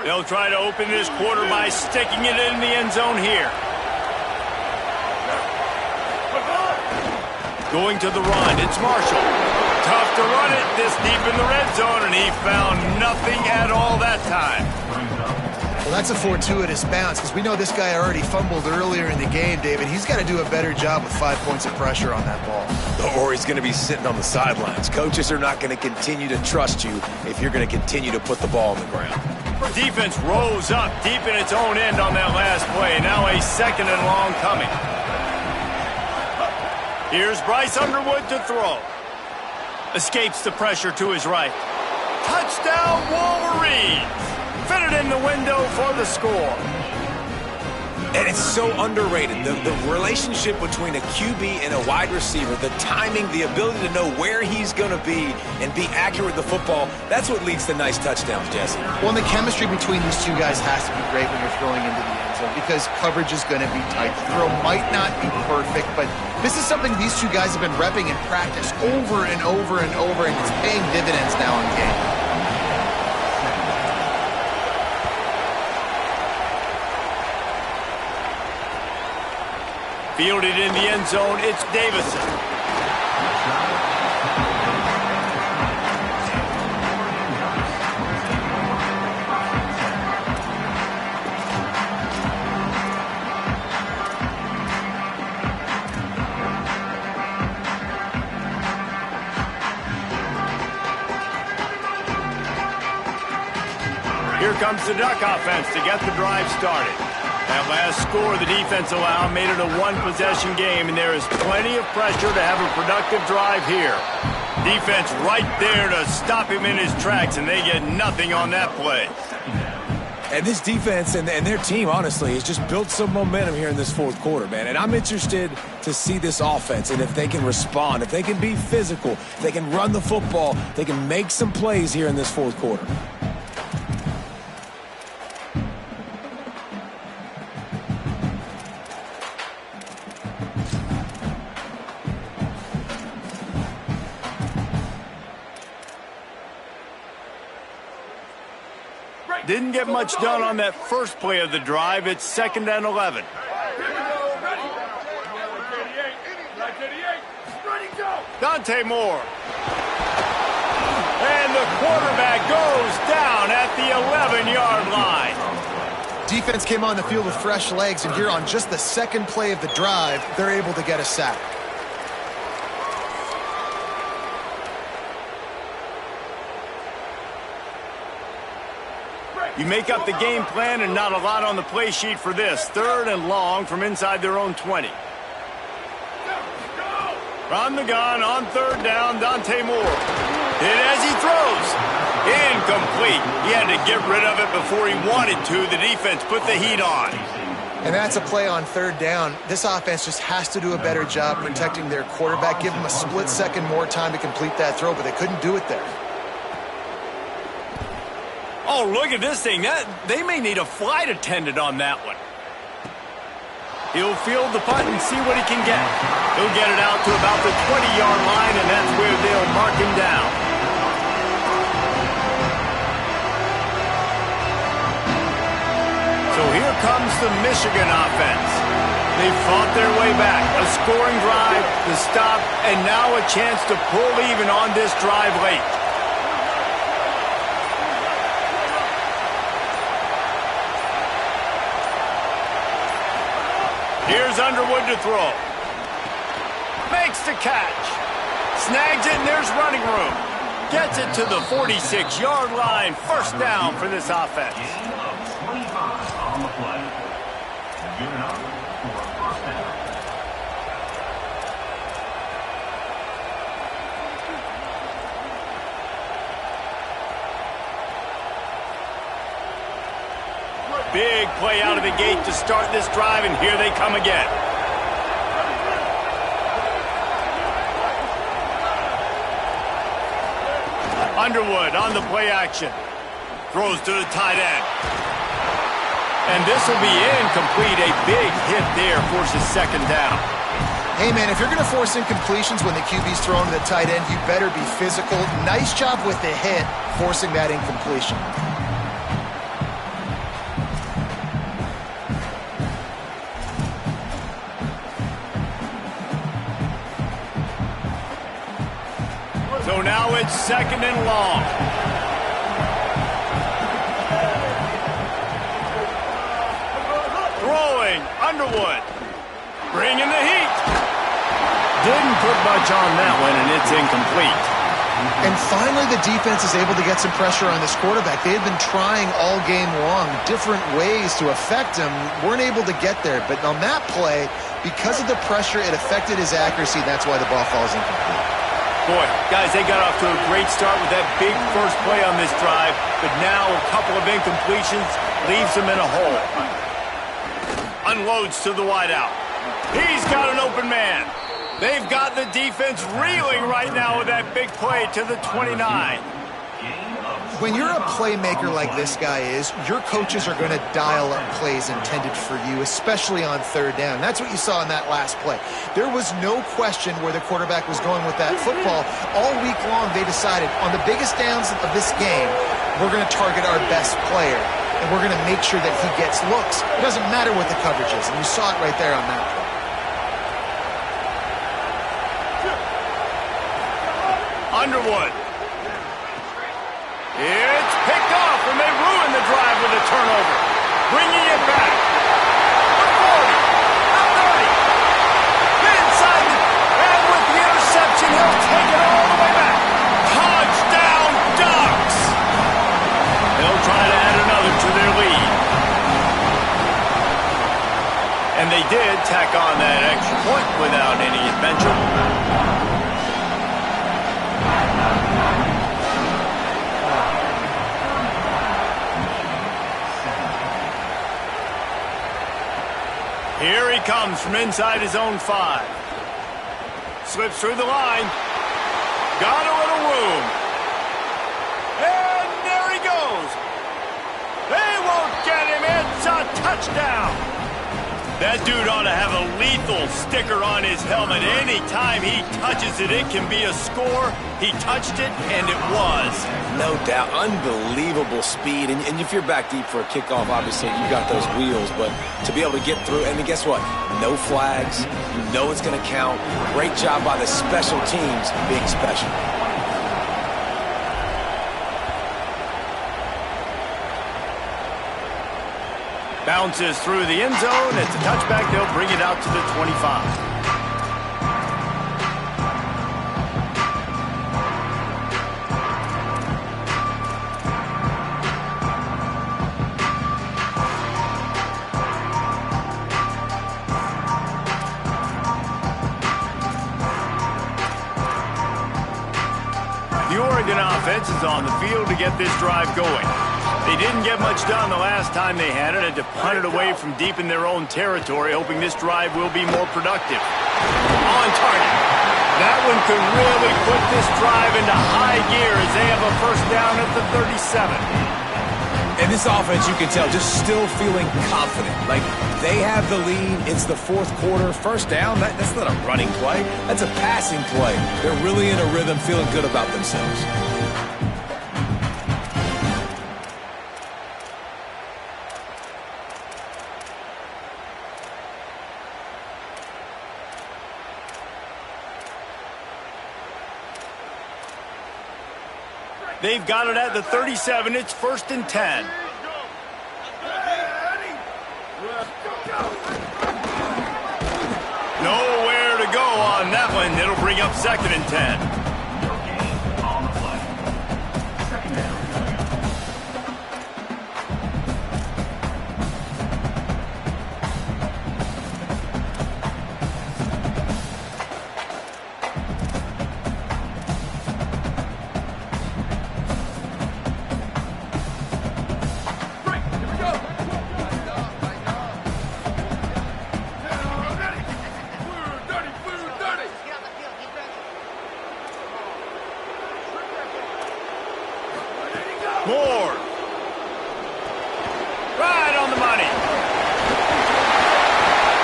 They'll try to open this quarter by sticking it in the end zone here. Going to the run, it's Marshall. Tough to run it this deep in the red zone, and he found nothing at all that time. Well, that's a fortuitous bounce because we know this guy already fumbled earlier in the game, David. He's got to do a better job with 5 points of pressure on that ball. Or he's going to be sitting on the sidelines. Coaches are not going to continue to trust you if you're going to continue to put the ball on the ground. Defense rose up deep in its own end on that last play. Now a 2nd and long coming. Here's Bryce Underwood to throw. Escapes the pressure to his right. Touchdown Wolverines! Fitted in the window for the score. And it's so underrated. The relationship between a QB and a wide receiver, the timing, the ability to know where he's going to be and be accurate with the football, that's what leads to nice touchdowns, Jesse. Well, and the chemistry between these two guys has to be great when you're throwing into the end zone because coverage is going to be tight. The throw might not be perfect, but this is something these two guys have been repping in practice over and over and over, and it's paying dividends now in game. Fielded in the end zone, it's Davison. Here comes the Duck offense to get the drive started. That last score the defense allowed made it a one-possession game, and there is plenty of pressure to have a productive drive here. Defense right there to stop him in his tracks, and they get nothing on that play. And this defense and their team, honestly, has just built some momentum here in this fourth quarter, man. And I'm interested to see this offense and if they can respond, if they can be physical, if they can run the football, they can make some plays here in this fourth quarter. Didn't get much done on that first play of the drive. It's 2nd and 11. Dante Moore. And the quarterback goes down at the 11-yard line. Defense came on the field with fresh legs, and here on just the second play of the drive, they're able to get a sack. You make up the game plan and not a lot on the play sheet for this. 3rd and long from inside their own 20. From the gun on 3rd down, Dante Moore. Hit as he throws. Incomplete. He had to get rid of it before he wanted to. The defense put the heat on. And that's a play on 3rd down. This offense just has to do a better job protecting their quarterback. Give him a split second more time to complete that throw, but they couldn't do it there. Oh, look at this thing. They may need a flight attendant on that one. He'll field the punt and see what he can get. He'll get it out to about the 20-yard line, and that's where they'll mark him down. So here comes the Michigan offense. They fought their way back. A scoring drive, the stop, and now a chance to pull even on this drive late. Here's Underwood to throw. Makes the catch. Snags it, and there's running room. Gets it to the 46-yard line. 1st down for this offense. On the play. Good enough for a 1st down. Big play out of the gate to start this drive, and here they come again. Underwood on the play action. Throws to the tight end. And this will be incomplete. A big hit there forces 2nd down. Hey, man, if you're going to force incompletions when the QB's thrown to the tight end, you better be physical. Nice job with the hit, forcing that incompletion. So now it's 2nd and long. Throwing, Underwood. Bringing the heat. Didn't put much on that one, and it's incomplete. And finally, the defense is able to get some pressure on this quarterback. They had been trying all game long, different ways to affect him. Weren't able to get there. But on that play, because of the pressure, it affected his accuracy. That's why the ball falls incomplete. Boy, guys, they got off to a great start with that big first play on this drive, but now a couple of incompletions leaves them in a hole. Unloads to the wideout. He's got an open man. They've got the defense reeling right now with that big play to the 29. When you're a playmaker like this guy is, your coaches are going to dial up plays intended for you, especially on 3rd down. That's what you saw in that last play. There was no question where the quarterback was going with that football. All week long, they decided on the biggest downs of this game, we're going to target our best player, and we're going to make sure that he gets looks. It doesn't matter what the coverage is, and you saw it right there on that play. Underwood. It's picked off, and they ruin the drive with a turnover. Bringing it back. The 40. The 30. Inside the... And with the interception, he'll take it all the way back. Touchdown, Ducks! They'll try to add another to their lead. And they did tack on that extra point without any adventure. Here he comes from inside his own 5. Slips through the line. Got a little room. And there he goes. They won't get him. It's a touchdown. That dude ought to have a lethal sticker on his helmet. Anytime he touches it, it can be a score. He touched it, and it was. No doubt. Unbelievable speed. And if you're back deep for a kickoff, obviously you got those wheels. But to be able to get through, and then guess what? No flags. You know it's going to count. Great job by the special teams being special. Bounces through the end zone. It's a touchback. They'll bring it out to the 25. The Oregon offense is on the field to get this drive going. They didn't get much done the last time they had it. Had to punt it away from deep in their own territory, hoping this drive will be more productive. On target. That one could really put this drive into high gear as they have a first down at the 37. And this offense, you can tell, just still feeling confident. Like, they have the lead. It's the fourth quarter. First down, that's not a running play. That's a passing play. They're really in a rhythm, feeling good about themselves. They've got it at the 37. It's 1st and 10. Nowhere to go on that one. It'll bring up 2nd and 10. On the play. 2nd down. Moore. Right on the money.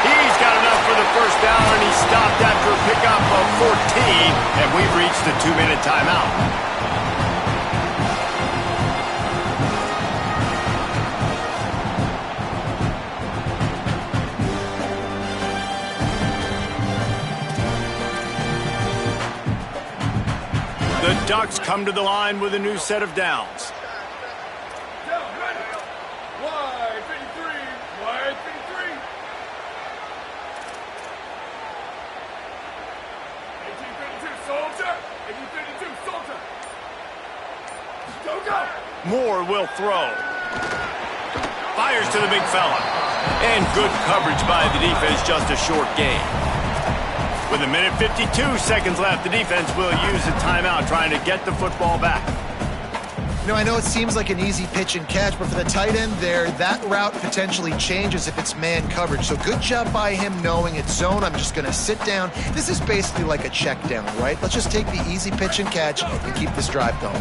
He's got enough for the first down, and he stopped after a pickup of 14, and we've reached the 2-minute timeout. The Ducks come to the line with a new set of downs. Wide 53. Wide 53. 1852, soldier. 1852, soldier. Go, go. Moore will throw. Fires to the big fella. And good coverage by the defense, just a short gain. With 1:52 seconds left, the defense will use a timeout trying to get the football back. You know, I know it seems like an easy pitch and catch, but for the tight end there, that route potentially changes if it's man coverage. So good job by him knowing it's zone. I'm just going to sit down. This is basically like a check down, right? Let's just take the easy pitch and catch and keep this drive going.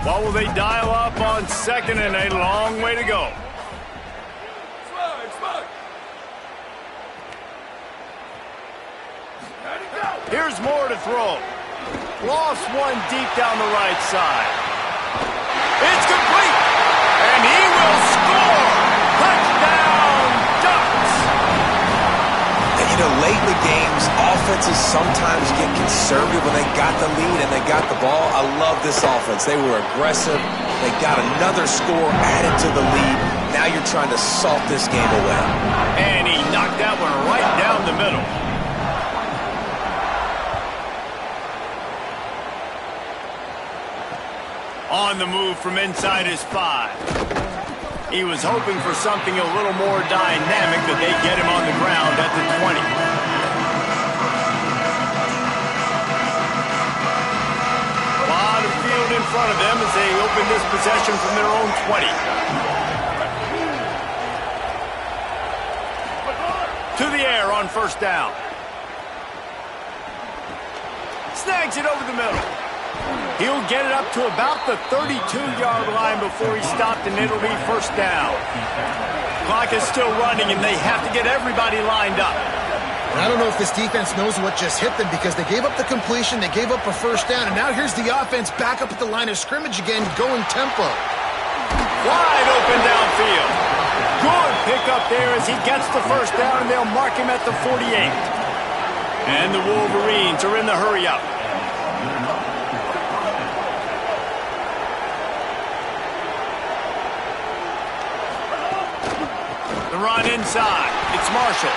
What will they dial up on 2nd and a long way to go? Here's Moore to throw. Lost one deep down the right side. It's complete. And he will score. Touchdown, Ducks. And, you know, late in the games, offense offenses sometimes get conservative when they got the lead and they got the ball. I love this offense. They were aggressive. They got another score added to the lead. Now you're trying to salt this game away. And he knocked that one right down the middle. On the move from inside his 5. He was hoping for something a little more dynamic, that they get him on the ground at the 20. A lot of field in front of them as they open this possession from their own 20. To the air on first down. Snags it over the middle. He'll get it up to about the 32-yard line before he stopped, and it'll be first down. Clock is still running, and they have to get everybody lined up. And I don't know if this defense knows what just hit them, because they gave up the completion, they gave up a first down, and now here's the offense back up at the line of scrimmage again, going tempo. Wide open downfield. Good pickup there as he gets the first down, and they'll mark him at the 48. And the Wolverines are in the hurry-up. Run inside. It's Marshall.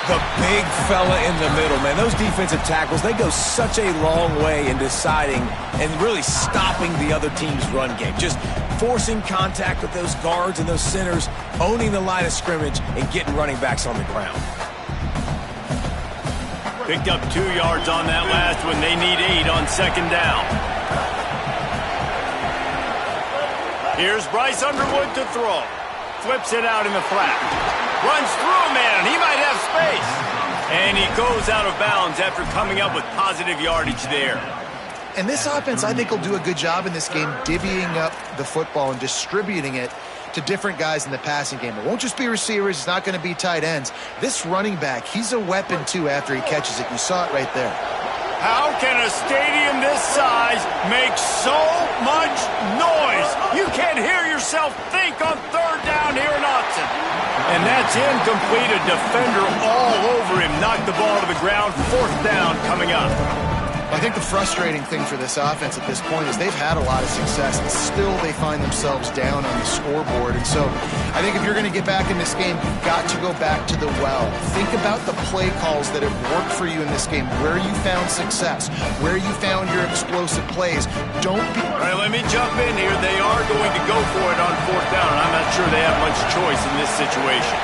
The big fella in the middle, man. Those defensive tackles, they go such a long way in deciding and really stopping the other team's run game. Just forcing contact with those guards and those centers, owning the line of scrimmage, and getting running backs on the ground. Picked up 2 yards on that last one. They need 8 on second down. Here's Bryce Underwood to throw. Flips it out in the flat. Runs through a man. He might have space. And he goes out of bounds after coming up with positive yardage there. And this offense, I think, will do a good job in this game divvying up the football and distributing it to different guys in the passing game. It won't just be receivers. It's not going to be tight ends. This running back, he's a weapon, too, after he catches it. You saw it right there. How can a stadium this size make so much noise? You can't hear yourself think on third down here in Autzen. And that's incomplete. A defender all over him. Knocked the ball to the ground. Fourth down coming up. I think the frustrating thing for this offense at this point is they've had a lot of success, and still they find themselves down on the scoreboard. And so I think if you're going to get back in this game, you've got to go back to the well. Think about the play calls that have worked for you in this game, where you found success, where you found your explosive plays. Don't be... All right, let me jump in here. They are going to go for it on fourth down, and I'm not sure they have much choice in this situation.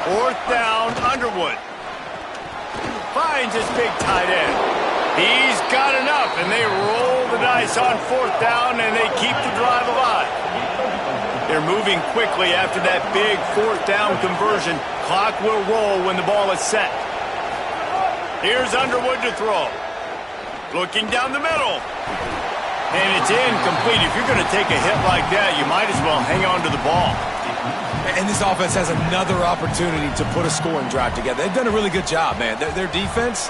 Fourth down, Underwood. Finds his big tight end. He's got enough, and they roll the dice on fourth down, and they keep the drive alive. They're moving quickly after that big fourth down conversion. Clock will roll when the ball is set. Here's Underwood to throw. Looking down the middle. And it's incomplete. If you're going to take a hit like that, you might as well hang on to the ball. And this offense has another opportunity to put a scoring drive together. They've done a really good job, man. Their defense,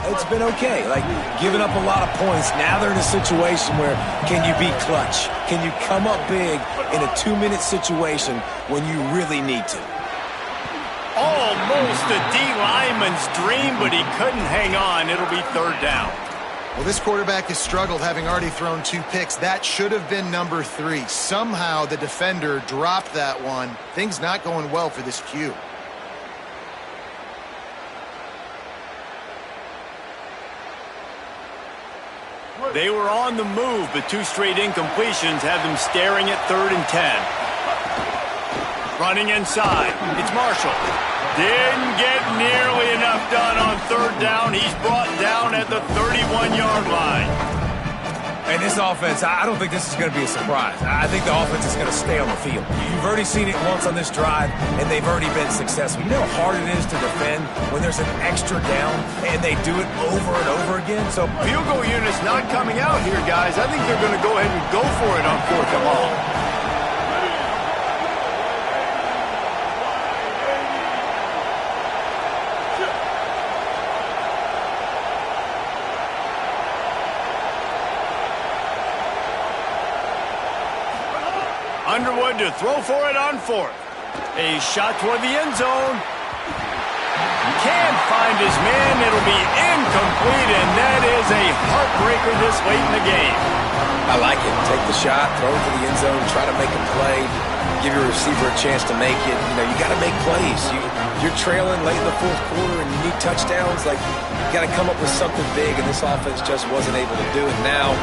it's been okay. Like, giving up a lot of points. Now they're in a situation where can you be clutch? Can you come up big in a 2-minute situation when you really need to? Almost a D lineman's dream, but he couldn't hang on. It'll be third down. Well, this quarterback has struggled, having already thrown 2 picks. That should have been number 3. Somehow the defender dropped that one. Things not going well for this Q. They were on the move, but 2 straight incompletions have them staring at 3rd and 10. Running inside. It's Marshall. Didn't get nearly enough done on third down. He's brought down at the 31-yard line. And this offense, I don't think this is going to be a surprise. I think the offense is going to stay on the field. You've already seen it once on this drive, and they've already been successful. You know how hard it is to defend when there's an extra down, and they do it over and over again? So field goal unit's not coming out here, guys. I think they're going to go ahead and go for it on fourth and long. Underwood to throw for it on fourth. A shot toward the end zone. Can't find his man. It'll be incomplete, and that is a heartbreaker this late in the game. I like it. Take the shot, throw it to the end zone, try to make a play, give your receiver a chance to make it. You know, you got to make plays. You're trailing late in the fourth quarter and you need touchdowns. Like, you got to come up with something big, and this offense just wasn't able to do it. Now,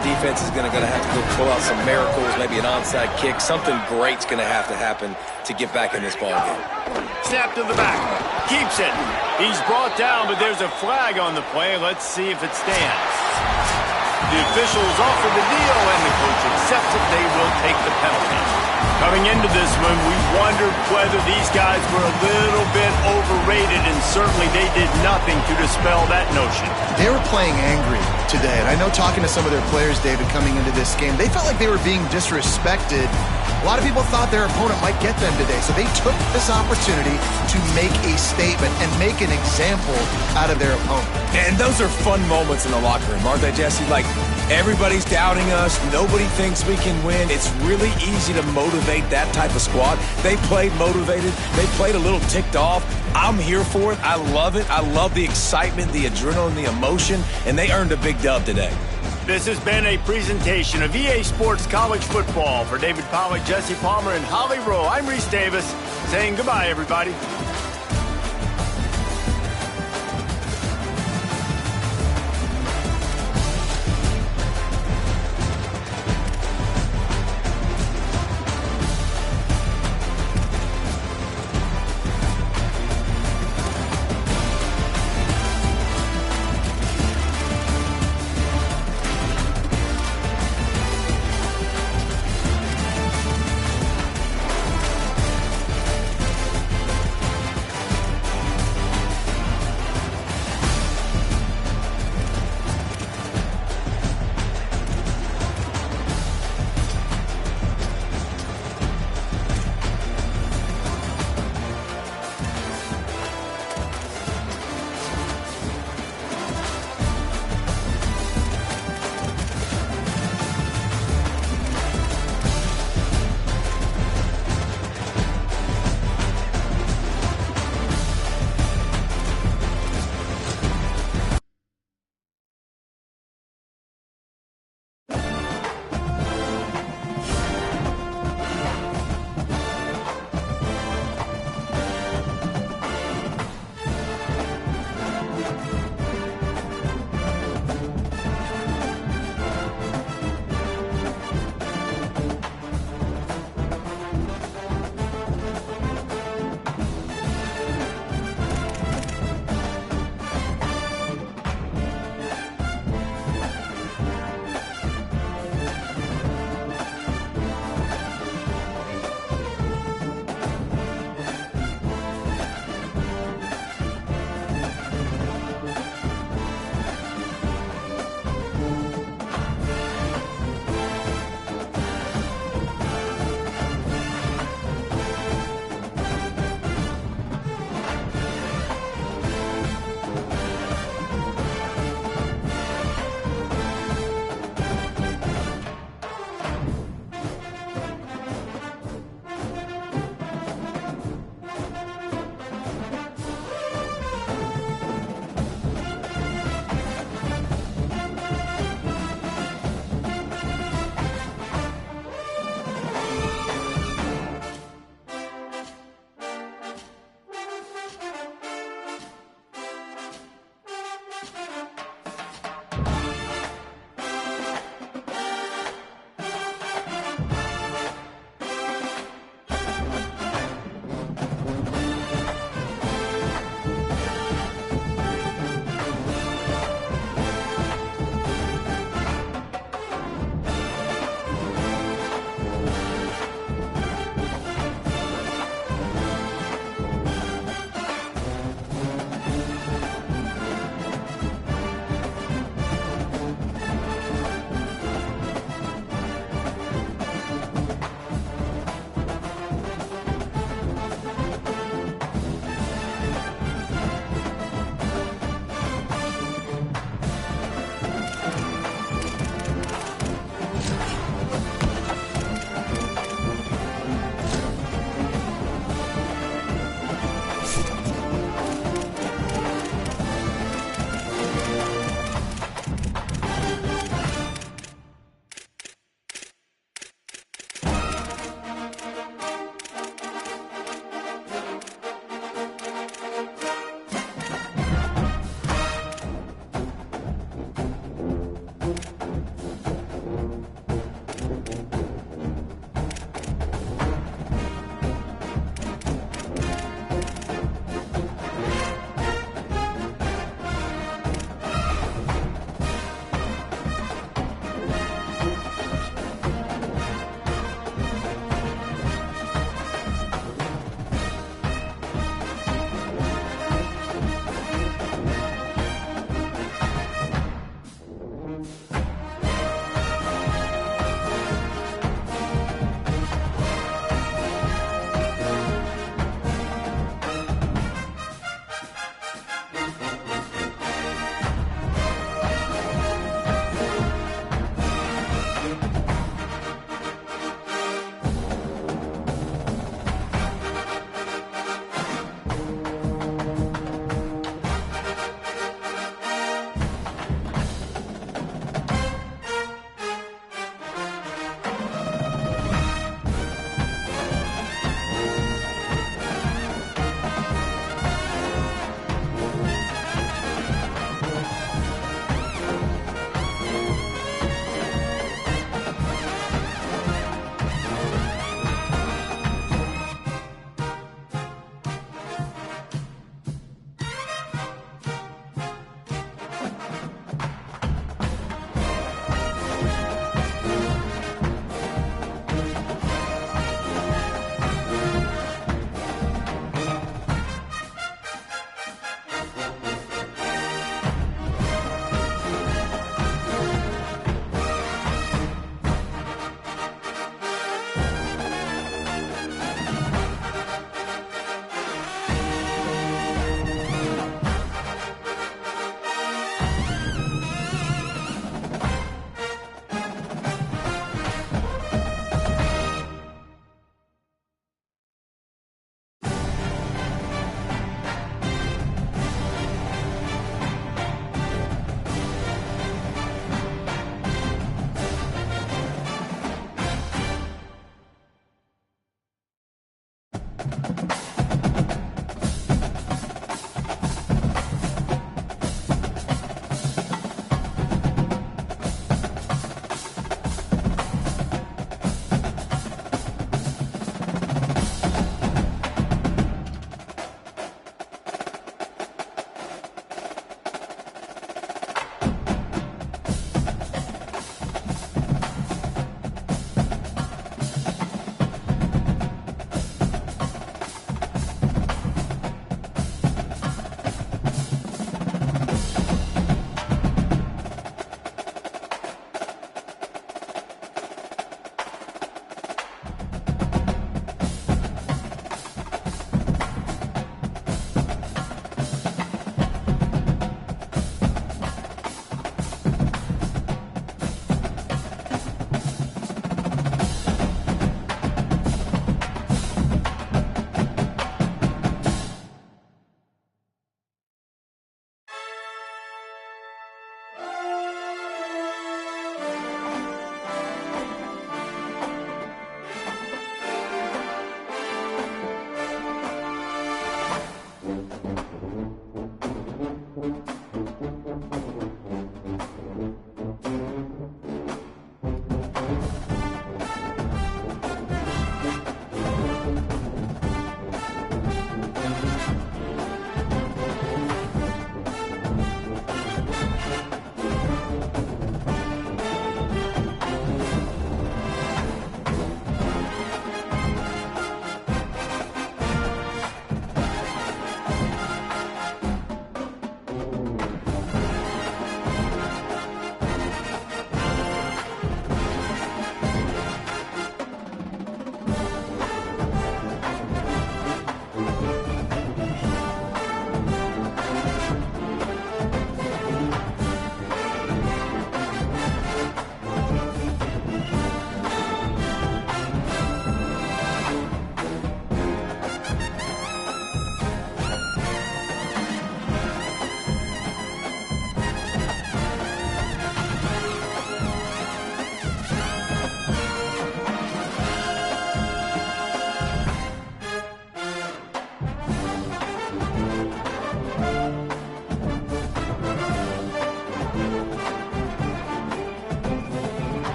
defense is going to have to go pull out some miracles, maybe an onside kick. Something great's going to happen to get back in this ball game. Snap to the back. Keeps it. He's brought down, but there's a flag on the play. Let's see if it stands. The officials offer the deal, and the coach accepts it. They will take the penalty. Coming into this one, we wondered whether these guys were a little bit overrated, and certainly they did nothing to dispel that notion. They were playing angry today, and I know talking to some of their players, David, coming into this game, they felt like they were being disrespected. A lot of people thought their opponent might get them today, so they took this opportunity to make a statement and make an example out of their opponent. And those are fun moments in the locker room, aren't they, Jesse? Like, everybody's doubting us. Nobody thinks we can win. It's really easy to motivate that type of squad. They played motivated. They played a little ticked off. I'm here for it. I love it. I love the excitement, the adrenaline, the emotion, and they earned a big dub today. This has been a presentation of EA Sports College Football. For David Pollack, Jesse Palmer, and Holly Rowe, I'm Reese Davis, saying goodbye, everybody.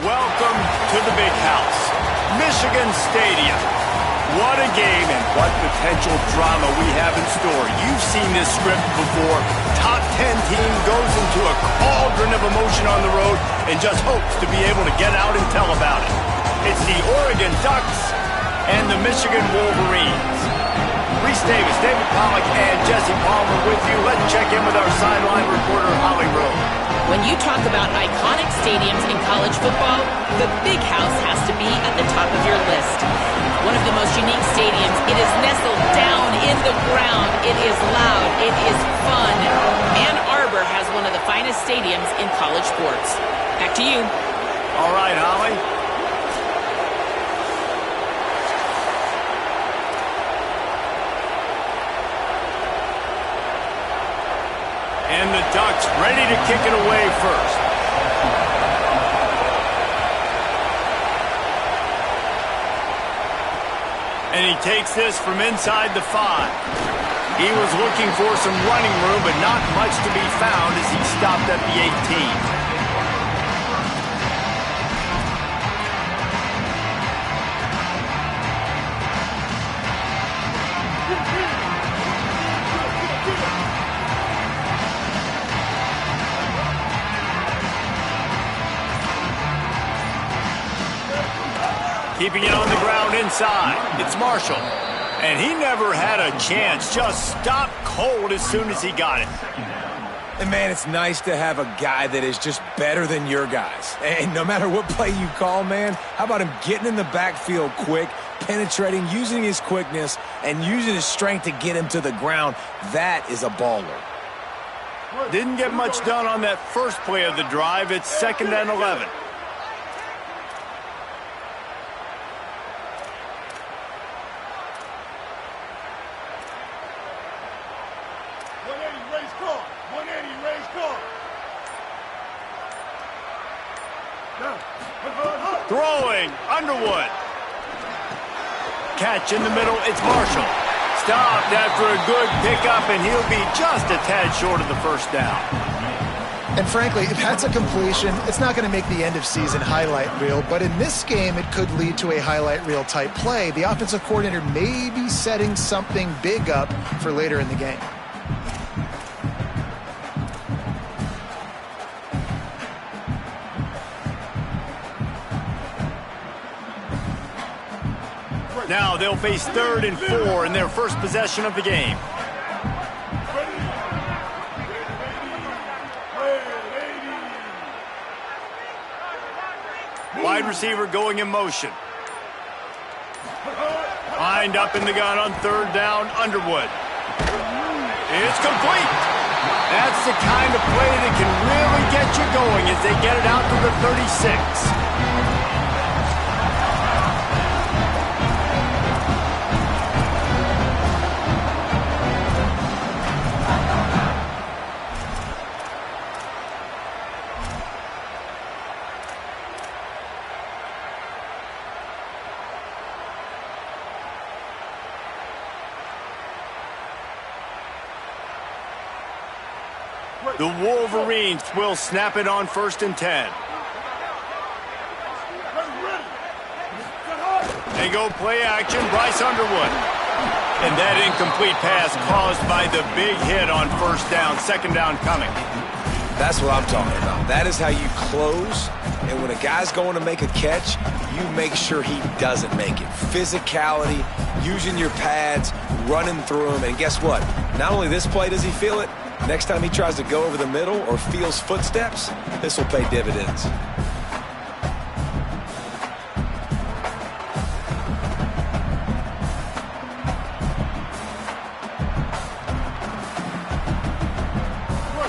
Welcome to the big house, Michigan Stadium. What a game and what potential drama we have in store. You've seen this script before. Top 10 team goes into a cauldron of emotion on the road and just hopes to be able to get out and tell about it. It's the Oregon Ducks and the Michigan Wolverines. Reese Davis, David Pollack, and Jesse Palmer with you. Let's check in with our sideline reporter, Holly Rowe. When you talk about iconic stadiums in college football, the Big House has to be at the top of your list. One of the most unique stadiums. It is nestled down in the ground. It is loud. It is fun. Ann Arbor has one of the finest stadiums in college sports. Back to you. All right, Holly. And the Ducks ready to kick it away first. And he takes this from inside the 5. He was looking for some running room, but not much to be found as he stopped at the 18. Keeping it on the ground inside. It's Marshall. And he never had a chance. Just stopped cold as soon as he got it. And, man, it's nice to have a guy that is just better than your guys. And no matter what play you call, man, how about him getting in the backfield quick, penetrating, using his quickness, and using his strength to get him to the ground? That is a baller. Didn't get much done on that first play of the drive. It's 2nd and 11. Throwing, Underwood. Catch in the middle, it's Marshall. Stopped after a good pickup, and he'll be just a tad short of the first down. And frankly, if that's a completion, it's not going to make the end-of-season highlight reel, but in this game, it could lead to a highlight reel type play. The offensive coordinator may be setting something big up for later in the game. Now they'll face 3rd and 4 in their first possession of the game. Wide receiver going in motion. Lined up in the gun on 3rd down, Underwood. It's complete. That's the kind of play that can really get you going as they get it out to the 36. The Wolverines will snap it on 1st and 10. They go play action, Bryce Underwood. And that incomplete pass caused by the big hit on 1st down, 2nd down coming. That's what I'm talking about. That is how you close. And when a guy's going to make a catch, you make sure he doesn't make it. Physicality, using your pads, running through them. And guess what? Not only this play does he feel it, next time he tries to go over the middle or feels footsteps, this will pay dividends.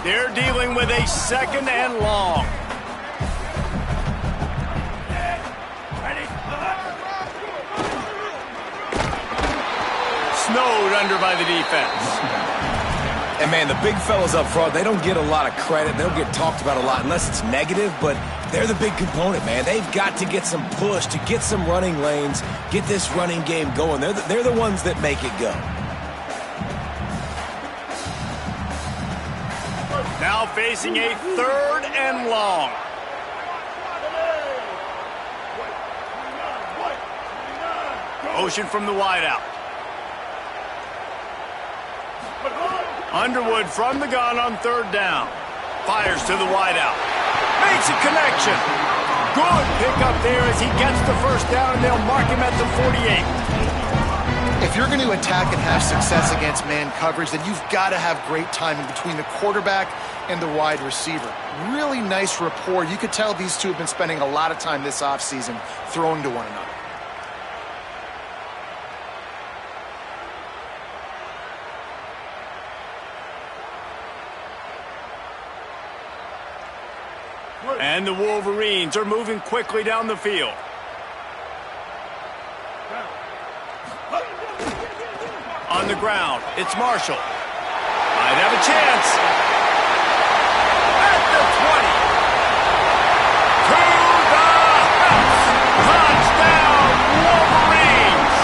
They're dealing with a 2nd and long. Snowed under by the defense. And, man, the big fellas up front, they don't get a lot of credit. They don't get talked about a lot unless it's negative, but they're the big component, man. They've got to get some push, to get some running lanes, get this running game going. They're the ones that make it go. Now facing a 3rd and long. Motion from the wideout. Underwood from the gun on 3rd down. Fires to the wideout. Makes a connection. Good pickup there as he gets the 1st down, and they'll mark him at the 48. If you're going to attack and have success against man coverage, then you've got to have great timing between the quarterback and the wide receiver. Really nice rapport. You could tell these two have been spending a lot of time this offseason throwing to one another. And the Wolverines are moving quickly down the field. On the ground, it's Marshall. Might have a chance. At the 20. To the house. Touchdown, Wolverines.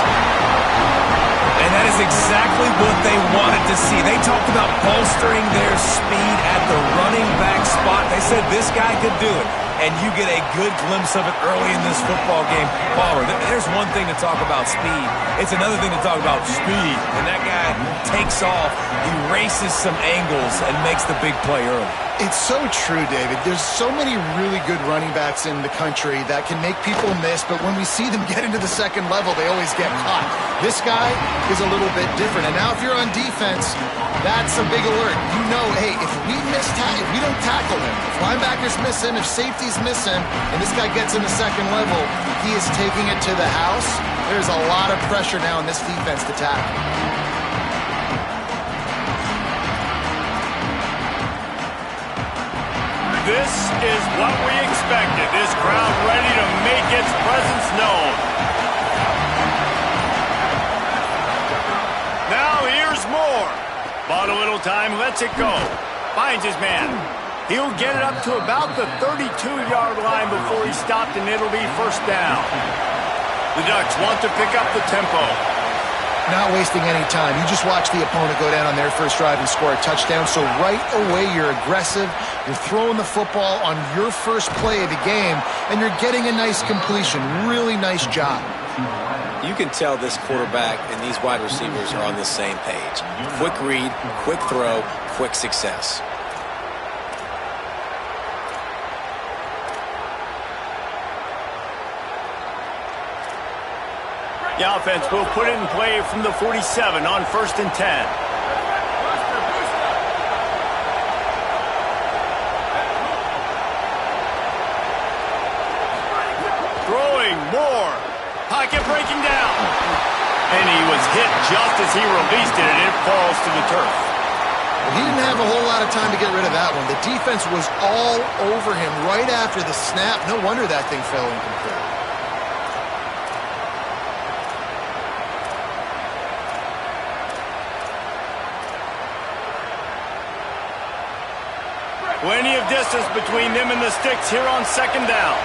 And that is exactly what they wanted to see. They talked about bolstering their speed at the running back spot. They said this guy could do it. And you get a good glimpse of it early in this football game. Palmer, there's one thing to talk about speed. It's another thing to talk about speed. And that guy takes off, he races some angles, and makes the big play early. It's so true, David. There's so many really good running backs in the country that can make people miss, but when we see them get into the second level, they always get caught. This guy is a little bit different. And now if you're on defense, that's a big alert. You know, hey, if we don't tackle him, if linebackers miss him, if safeties miss him, and this guy gets in the second level, he is taking it to the house. There's a lot of pressure now in this defense to tackle. This is what we expected. This crowd ready to make its presence known. Now here's Moore. Bought a little time, lets it go. Finds his man. He'll get it up to about the 32-yard line before he's stopped, and it'll be first down. The Ducks want to pick up the tempo. Not wasting any time. You just watch the opponent go down on their first drive and score a touchdown. So right away, you're aggressive. You're throwing the football on your first play of the game, and you're getting a nice completion. Really nice job. You can tell this quarterback and these wide receivers are on the same page. Quick read, quick throw, quick success. The offense will put it in play from the 47 on 1st and 10. Throwing more. Pocket breaking down. And he was hit just as he released it, and it falls to the turf. Well, he didn't have a whole lot of time to get rid of that one. The defense was all over him right after the snap. No wonder that thing fell incomplete. Plenty of distance between them and the sticks here on 2nd down.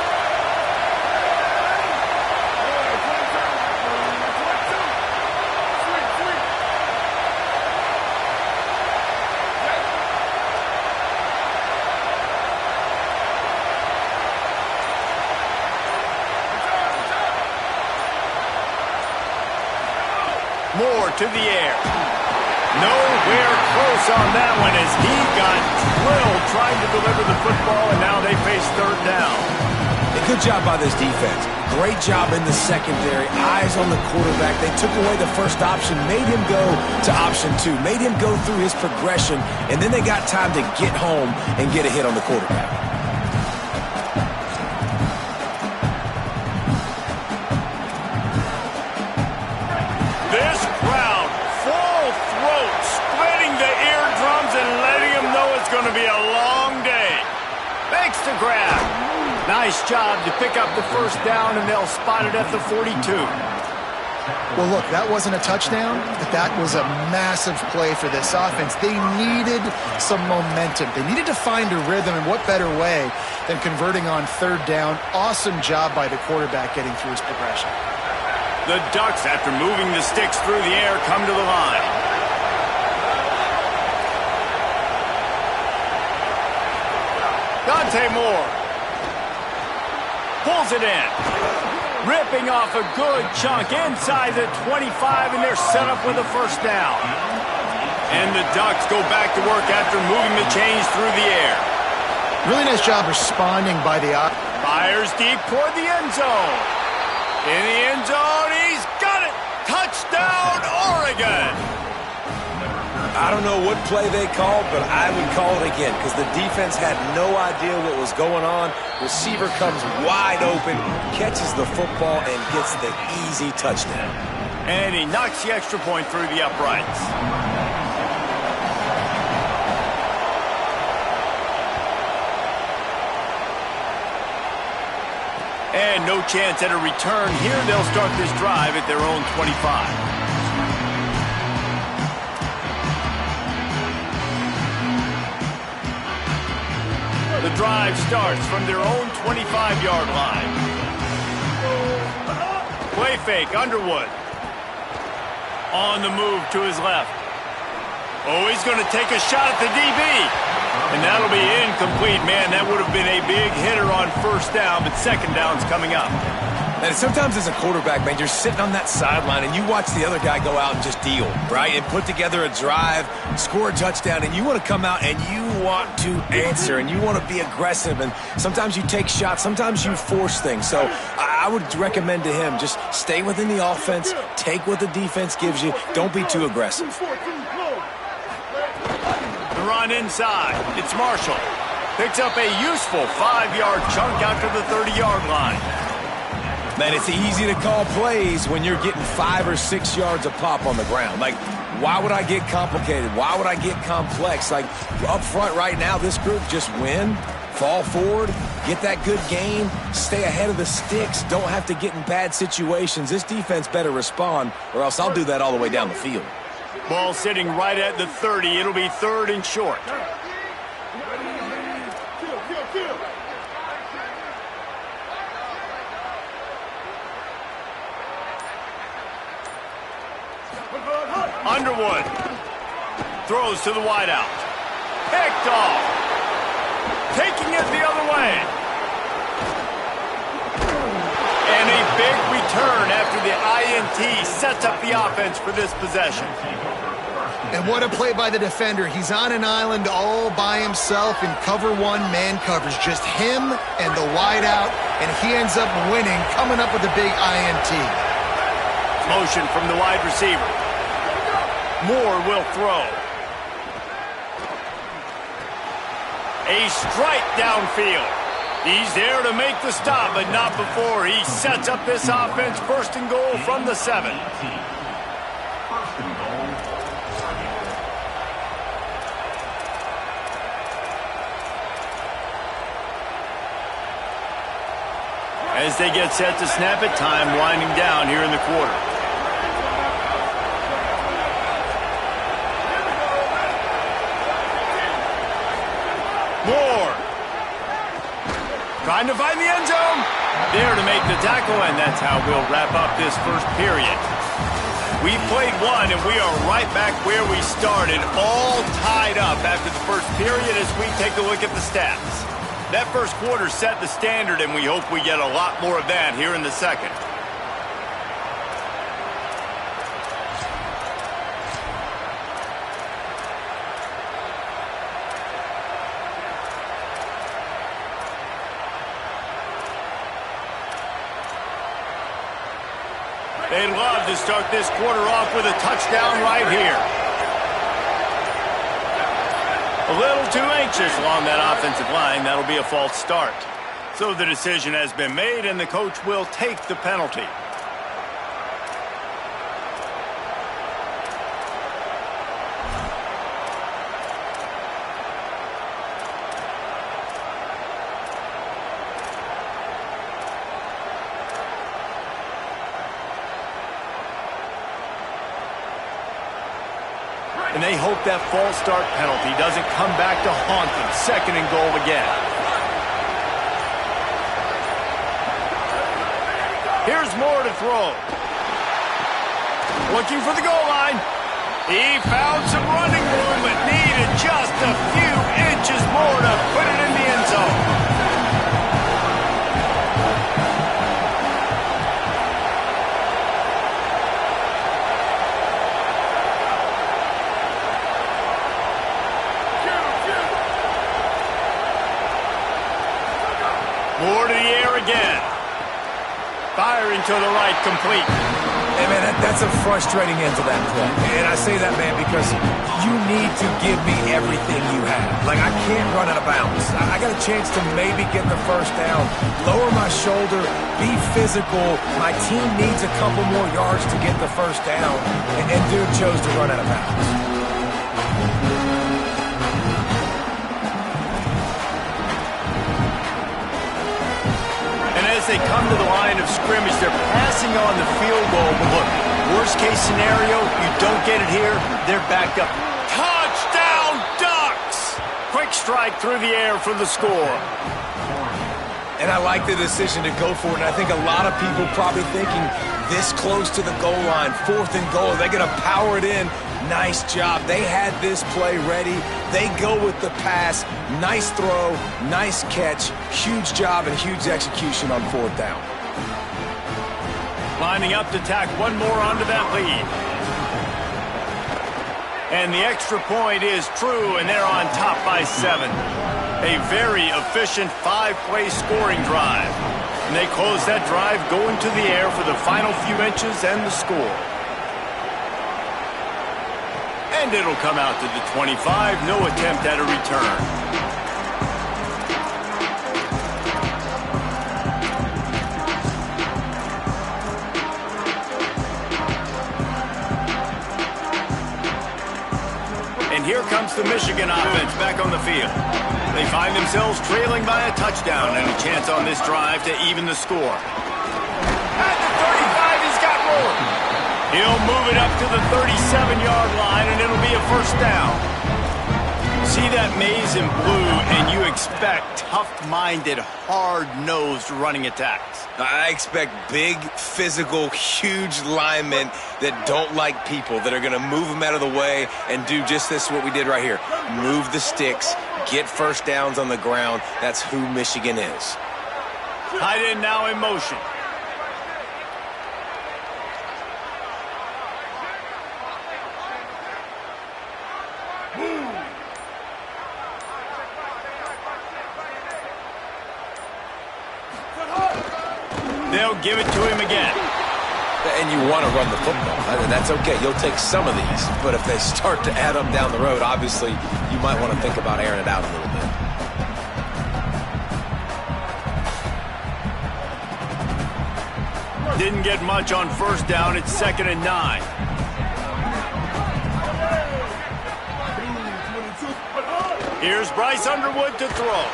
Moore to the air. Nowhere close on that one as he got drilled trying to deliver the football, and now they face 3rd down. A good job by this defense. Great job in the secondary. Eyes on the quarterback. They took away the first option, made him go to option 2, made him go through his progression, and then they got time to get home and get a hit on the quarterback. This crowd, full throat, splitting the eardrums and letting them know it's going to be a long day. Makes the grab. Nice job to pick up the first down, and they'll spot it at the 42. Well, look, that wasn't a touchdown, but that was a massive play for this offense. They needed some momentum. They needed to find a rhythm, and what better way than converting on 3rd down. Awesome job by the quarterback getting through his progression. The Ducks, after moving the sticks through the air, come to the line. Dante Moore pulls it in. Ripping off a good chunk inside the 25, and they're set up with a first down. And the Ducks go back to work after moving the chains through the air. Really nice job responding by the Fires deep toward the end zone. In the end zone, he's got it! Touchdown, Oregon! I don't know what play they called, but I would call it again because the defense had no idea what was going on. Receiver comes wide open, catches the football, and gets the easy touchdown. And he knocks the extra point through the uprights. And no chance at a return here. They'll start this drive at their own 25. The drive starts from their own 25-yard line. Play fake, Underwood. On the move to his left. Oh, he's going to take a shot at the DB. And that'll be incomplete. Man, that would have been a big hitter on first down, but second down's coming up. And sometimes as a quarterback, man, you're sitting on that sideline and you watch the other guy go out and just deal, right? And put together a drive, score a touchdown, and you want to come out and you want to answer and you want to be aggressive. And sometimes you take shots, sometimes you force things. So I would recommend to him just stay within the offense, take what the defense gives you, don't be too aggressive. Run inside. It's Marshall. Picks up a useful 5-yard chunk out to the 30-yard line. Man, it's easy to call plays when you're getting 5 or 6 yards a pop on the ground. Like, why would I get complicated? Why would I get complex? Like, up front right now, this group just win, fall forward, get that good gain, stay ahead of the sticks, don't have to get in bad situations. This defense better respond, or else I'll do that all the way down the field. Ball sitting right at the 30. It'll be third and short. Underwood throws to the wideout. Picked off. Taking it the other way. And a big return after the INT sets up the offense for this possession. And what a play by the defender. He's on an island all by himself in cover one man coverage. Just him and the wideout, and he ends up winning, coming up with a big INT. Motion from the wide receiver. Moore will throw. A strike downfield. He's there to make the stop, but not before he sets up this offense. First and goal from the 7. As they get set to snap it, time winding down here in the quarter. Moore. Trying to find the end zone. There to make the tackle, and that's how we'll wrap up this first period. We played one, and we are right back where we started, all tied up after the first period as we take a look at the stats. That first quarter set the standard, and we hope we get a lot more of that here in the second. They'd love to start this quarter off with a touchdown right here. A little too anxious along that offensive line. That'll be a false start. So the decision has been made, and the coach will take the penalty. And they hope that false start penalty doesn't come back to haunt them. Second and goal again. Here's Moore to throw. Looking for the goal line. He found some running room, but needed just a few inches more to put it in the end zone. Moore to the air again. Firing to the right, complete. Hey, man, that's a frustrating end to that play. And I say that, man, because you need to give me everything you have. Like, I can't run out of bounds. I got a chance to maybe get the first down, lower my shoulder, be physical. My team needs a couple more yards to get the first down, and dude chose to run out of bounds. as they come to the line of scrimmage, they're passing on the field goal. But look, worst case scenario, you don't get it here, they're backed up. Touchdown, Ducks! Quick strike through the air for the score. And I like the decision to go for it. And I think a lot of people probably thinking this close to the goal line, 4th and goal, they're going to power it in. Nice job. They had this play ready. They go with the pass. Nice throw, nice catch. Huge job and huge execution on 4th down. Lining up to tack one more onto that lead. And the extra point is true, and they're on top by 7. A very efficient 5-play scoring drive. And they close that drive going to the air for the final few inches and the score. And it'll come out to the 25. No attempt at a return. Here comes the Michigan offense back on the field. They find themselves trailing by a touchdown and a chance on this drive to even the score. At the 35, he's got more. He'll move it up to the 37-yard line, and it'll be a first down. See that maze in blue, and you expect tough-minded, hard-nosed running attacks. I expect big, physical, huge linemen that don't like people, that are going to move them out of the way and do just this, what we did right here. Move the sticks, get first downs on the ground. That's who Michigan is. Tight end now in motion. They'll give it to him again. And you want to run the football. That's okay. You'll take some of these. But if they start to add up down the road, obviously, you might want to think about airing it out a little bit. Didn't get much on first down. It's 2nd and 9. Here's Bryce Underwood to throw.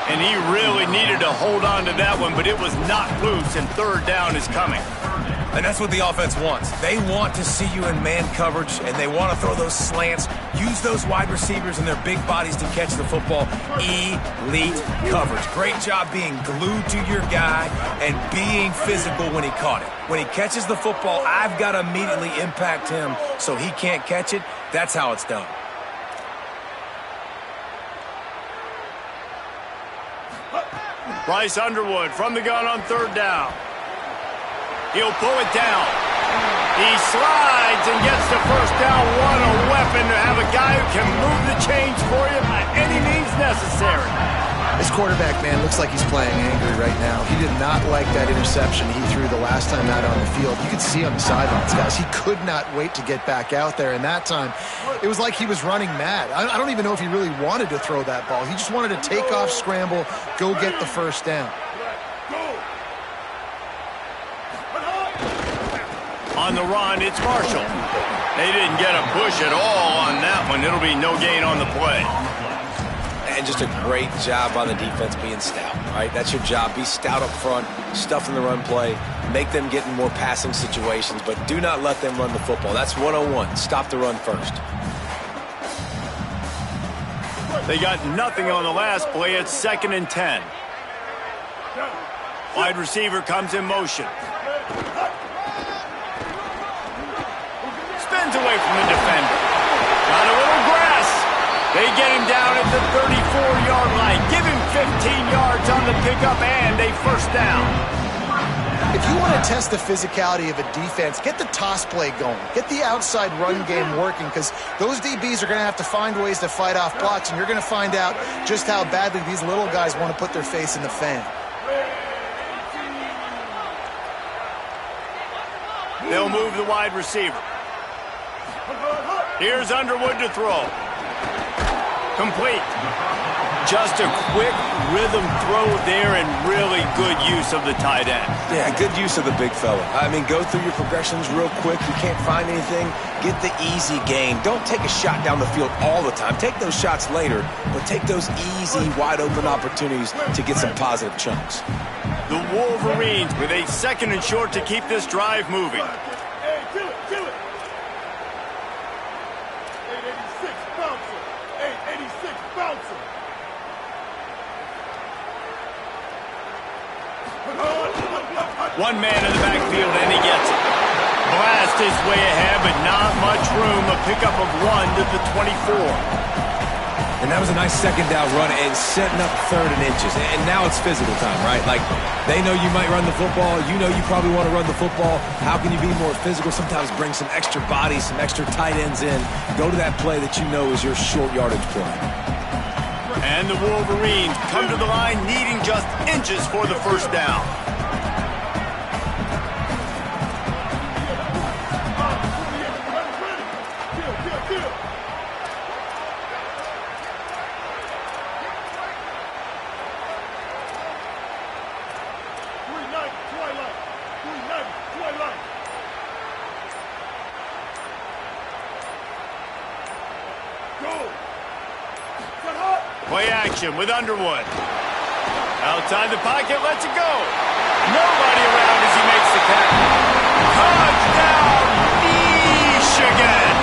And he really needed to hold on to that one, but it was not loose, and 3rd down is coming. And that's what the offense wants. They want to see you in man coverage, and they want to throw those slants, use those wide receivers and their big bodies to catch the football. Elite coverage. Great job being glued to your guy and being physical when he caught it. When he catches the football, I've got to immediately impact him so he can't catch it. That's how it's done. Bryce Underwood from the gun on 3rd down. He'll pull it down. He slides and gets the first down. What a weapon to have a guy who can move the chains for you by any means necessary. This quarterback, man, looks like he's playing angry right now. He did not like that interception he threw the last time out on the field. You could see on the sidelines, guys. He could not wait to get back out there. And that time, it was like he was running mad. I don't even know if he really wanted to throw that ball. He just wanted to take off, scramble, go get the first down. On the run, it's Marshall. They didn't get a push at all on that one. It'll be no gain on the play. And just a great job on the defense being stout. All right, that's your job. Be stout up front, stuff in the run play, make them get in more passing situations, but do not let them run the football. That's 101. Stop the run first. They got nothing on the last play. It's 2nd and 10. Wide receiver comes in motion. Spins away from the defender. Got a little grass. They get him down at the 34-yard line. Give him 15 yards on the pickup and a first down. If you want to test the physicality of a defense, get the toss play going. Get the outside run game working, because those DBs are going to have to find ways to fight off blocks, and you're going to find out just how badly these little guys want to put their face in the fan. They'll move the wide receiver. Here's Underwood to throw. Complete. Just a quick rhythm throw there and really good use of the tight end. Yeah, good use of the big fella. I mean, go through your progressions real quick. You can't find anything, get the easy gain. Don't take a shot down the field all the time. Take those shots later, but take those easy, wide-open opportunities to get some positive chunks. The Wolverines with a 2nd and short to keep this drive moving. Hey, kill it, kill it. 886 bouncer. 886 bouncer. One man in the backfield, and he gets it. Blast his way ahead, but not much room. A pickup of 1 to the 24. And that was a nice 2nd down run and setting up 3rd and inches. And now it's physical time, right? Like, they know you might run the football. You know you probably want to run the football. How can you be more physical? Sometimes bring some extra bodies, some extra tight ends in. Go to that play that you know is your short yardage play. And the Wolverines come to the line needing just inches for the 1st down. Play action with Underwood. Outside the pocket, lets it go. Nobody around as he makes the catch. Touchdown, Michigan!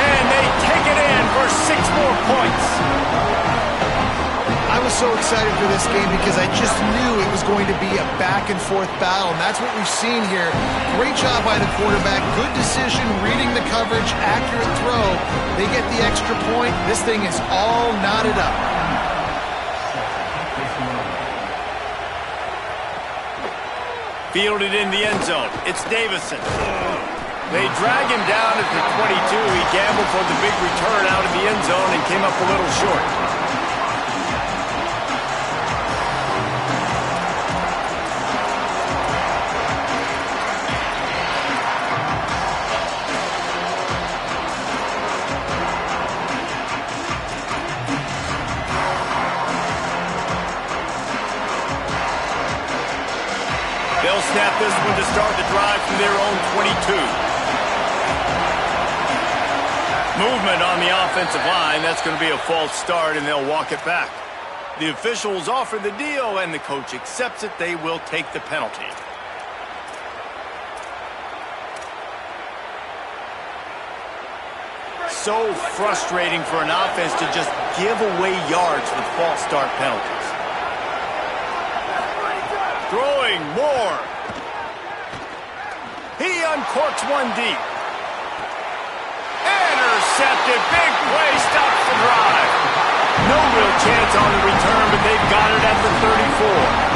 And they take it in for 6 more points. I was so excited for this game because I just knew it was going to be a back-and-forth battle, and that's what we've seen here. Great job by the quarterback, good decision, reading the coverage, accurate throw. They get the extra point. This thing is all knotted up. Fielded in the end zone. It's Davison. They drag him down at the 22. He gambled for the big return out of the end zone and came up a little short. They'll snap this one to start the drive from their own 22. Movement on the offensive line. That's going to be a false start, and they'll walk it back. The officials offer the deal, and the coach accepts it. They will take the penalty. So frustrating for an offense to just give away yards with false start penalties. Throwing more. He uncorks one deep. Intercepted. Big play. Stops the drive. No real chance on the return, but they've got it at the 34.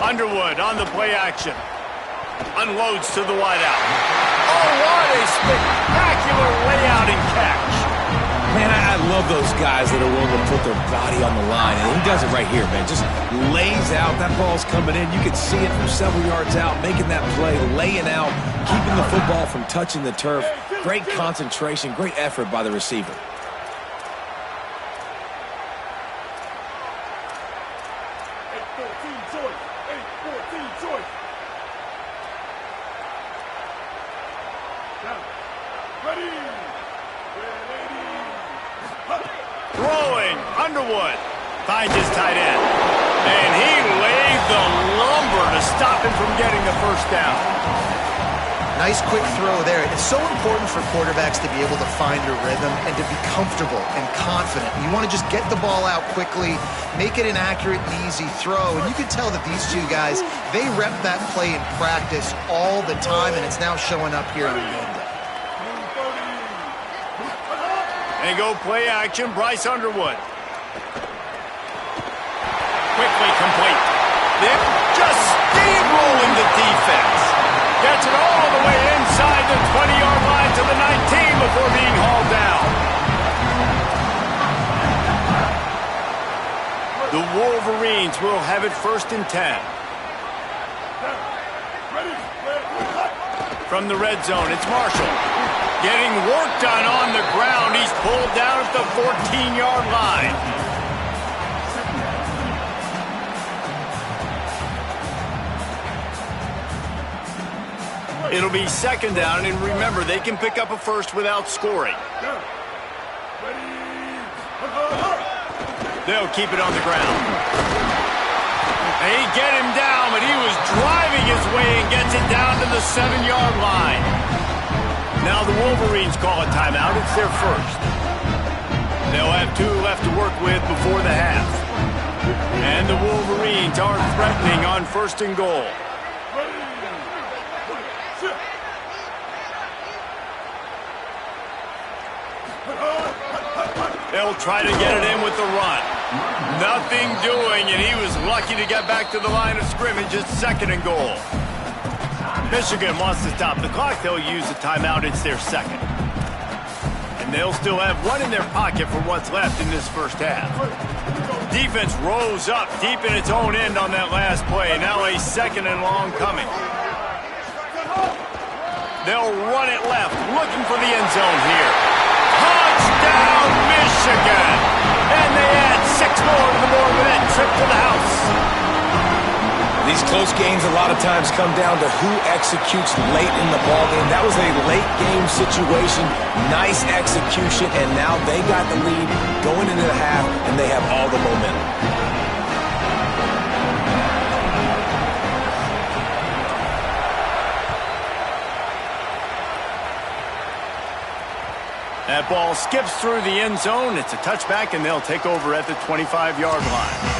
Underwood on the play action. Unloads to the wideout. Oh, what a spectacular layout and catch. Man, I love those guys that are willing to put their body on the line. And he does it right here, man. Just lays out. That ball's coming in. You can see it from several yards out, making that play, laying out, keeping the football from touching the turf. Great concentration, great effort by the receiver. Throwing, Underwood finds his tight end. And he laid the lumber to stop him from getting the 1st down. Nice quick throw there. It's so important for quarterbacks to be able to find a rhythm and to be comfortable and confident. You want to just get the ball out quickly, make it an accurate and easy throw. And you can tell that these two guys, they rep that play in practice all the time, and it's now showing up here on game day. And go play action, Bryce Underwood. Quickly complete. They just gets it all the way inside the 20-yard line to the 19 before being hauled down. The Wolverines will have it 1st and 10. From the red zone, it's Marshall. Getting work done on the ground. He's pulled down at the 14-yard line. It'll be 2nd down, and remember, they can pick up a first without scoring. They'll keep it on the ground. They get him down, but he was driving his way and gets it down to the 7-yard line. Now the Wolverines call a timeout. It's their first. They'll have 2 left to work with before the half. And the Wolverines are threatening on 1st and goal. They'll try to get it in with the run. Nothing doing, and he was lucky to get back to the line of scrimmage. It's 2nd and goal. Michigan wants to stop the clock. They'll use a timeout. It's their 2nd. And they'll still have 1 in their pocket for what's left in this first half. Defense rose up deep in its own end on that last play. Now a 2nd and long coming. They'll run it left, looking for the end zone here. Touchdown, Michigan! And they add 6 more to the board with that trip to the house. These close games a lot of times come down to who executes late in the ballgame. That was a late game situation, nice execution, and now they got the lead going into the half, and they have all the momentum. That ball skips through the end zone. It's a touchback, and they'll take over at the 25-yard line.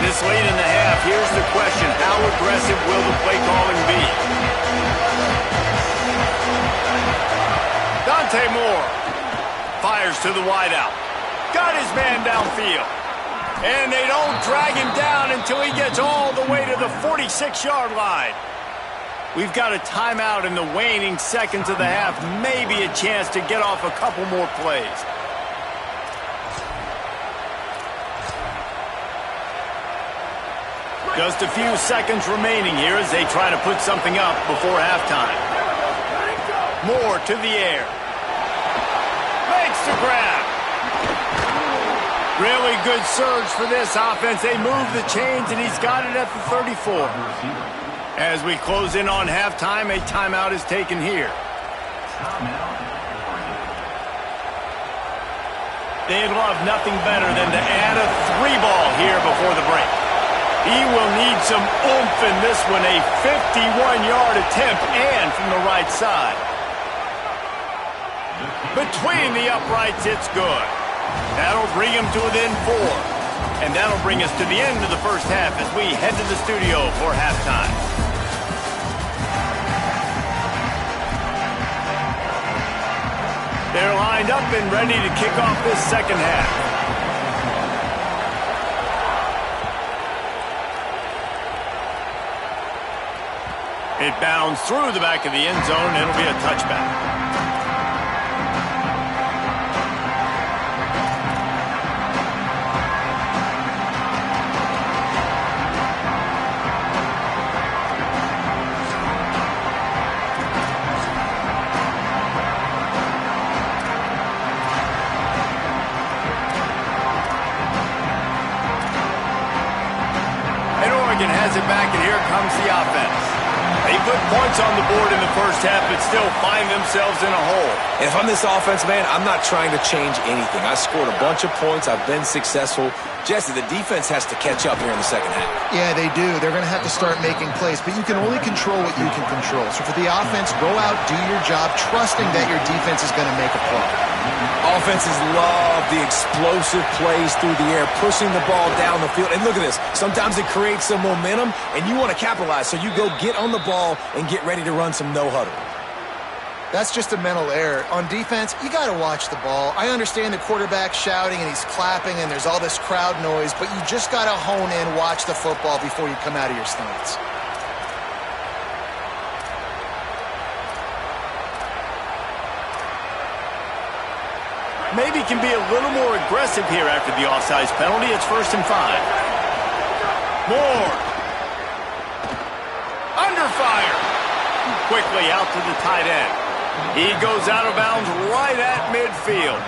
This late in the half, here's the question. How aggressive will the play calling be? Dante Moore fires to the wideout. Got his man downfield. And they don't drag him down until he gets all the way to the 46-yard line. We've got a timeout in the waning seconds of the half. Maybe a chance to get off a couple more plays. Just a few seconds remaining here as they try to put something up before halftime. Moore to the air. Makes the grab. Really good surge for this offense. They move the chains, and he's got it at the 34. As we close in on halftime, a timeout is taken here. They'd love nothing better than to add a 3-ball here before the break. He will need some oomph in this one, a 51-yard attempt, and from the right side. Between the uprights, it's good. That'll bring him to within 4. And that'll bring us to the end of the first half as we head to the studio for halftime. They're lined up and ready to kick off this second half. It bounds through the back of the end zone, and it'll be a touchback. And Oregon has it back, and here comes the offense. They put points on the board in the first half, but still find themselves in a hole. And if I'm this offense, man, I'm not trying to change anything. I scored a bunch of points. I've been successful. Jesse, the defense has to catch up here in the second half. Yeah, they do. They're going to have to start making plays, but you can only control what you can control. So for the offense, go out, do your job, trusting that your defense is going to make a play. Offenses love the explosive plays through the air, pushing the ball down the field. And look at this. Sometimes it creates some momentum, and you want to capitalize. So you go get on the ball and get ready to run some no-huddle. That's just a mental error. On defense, you got to watch the ball. I understand the quarterback shouting and he's clapping and there's all this crowd noise, but you just got to hone in, watch the football before you come out of your stance. Maybe can be a little more aggressive here after the offsides penalty. It's 1st and 5. Moore. Under fire. Quickly out to the tight end. He goes out of bounds right at midfield.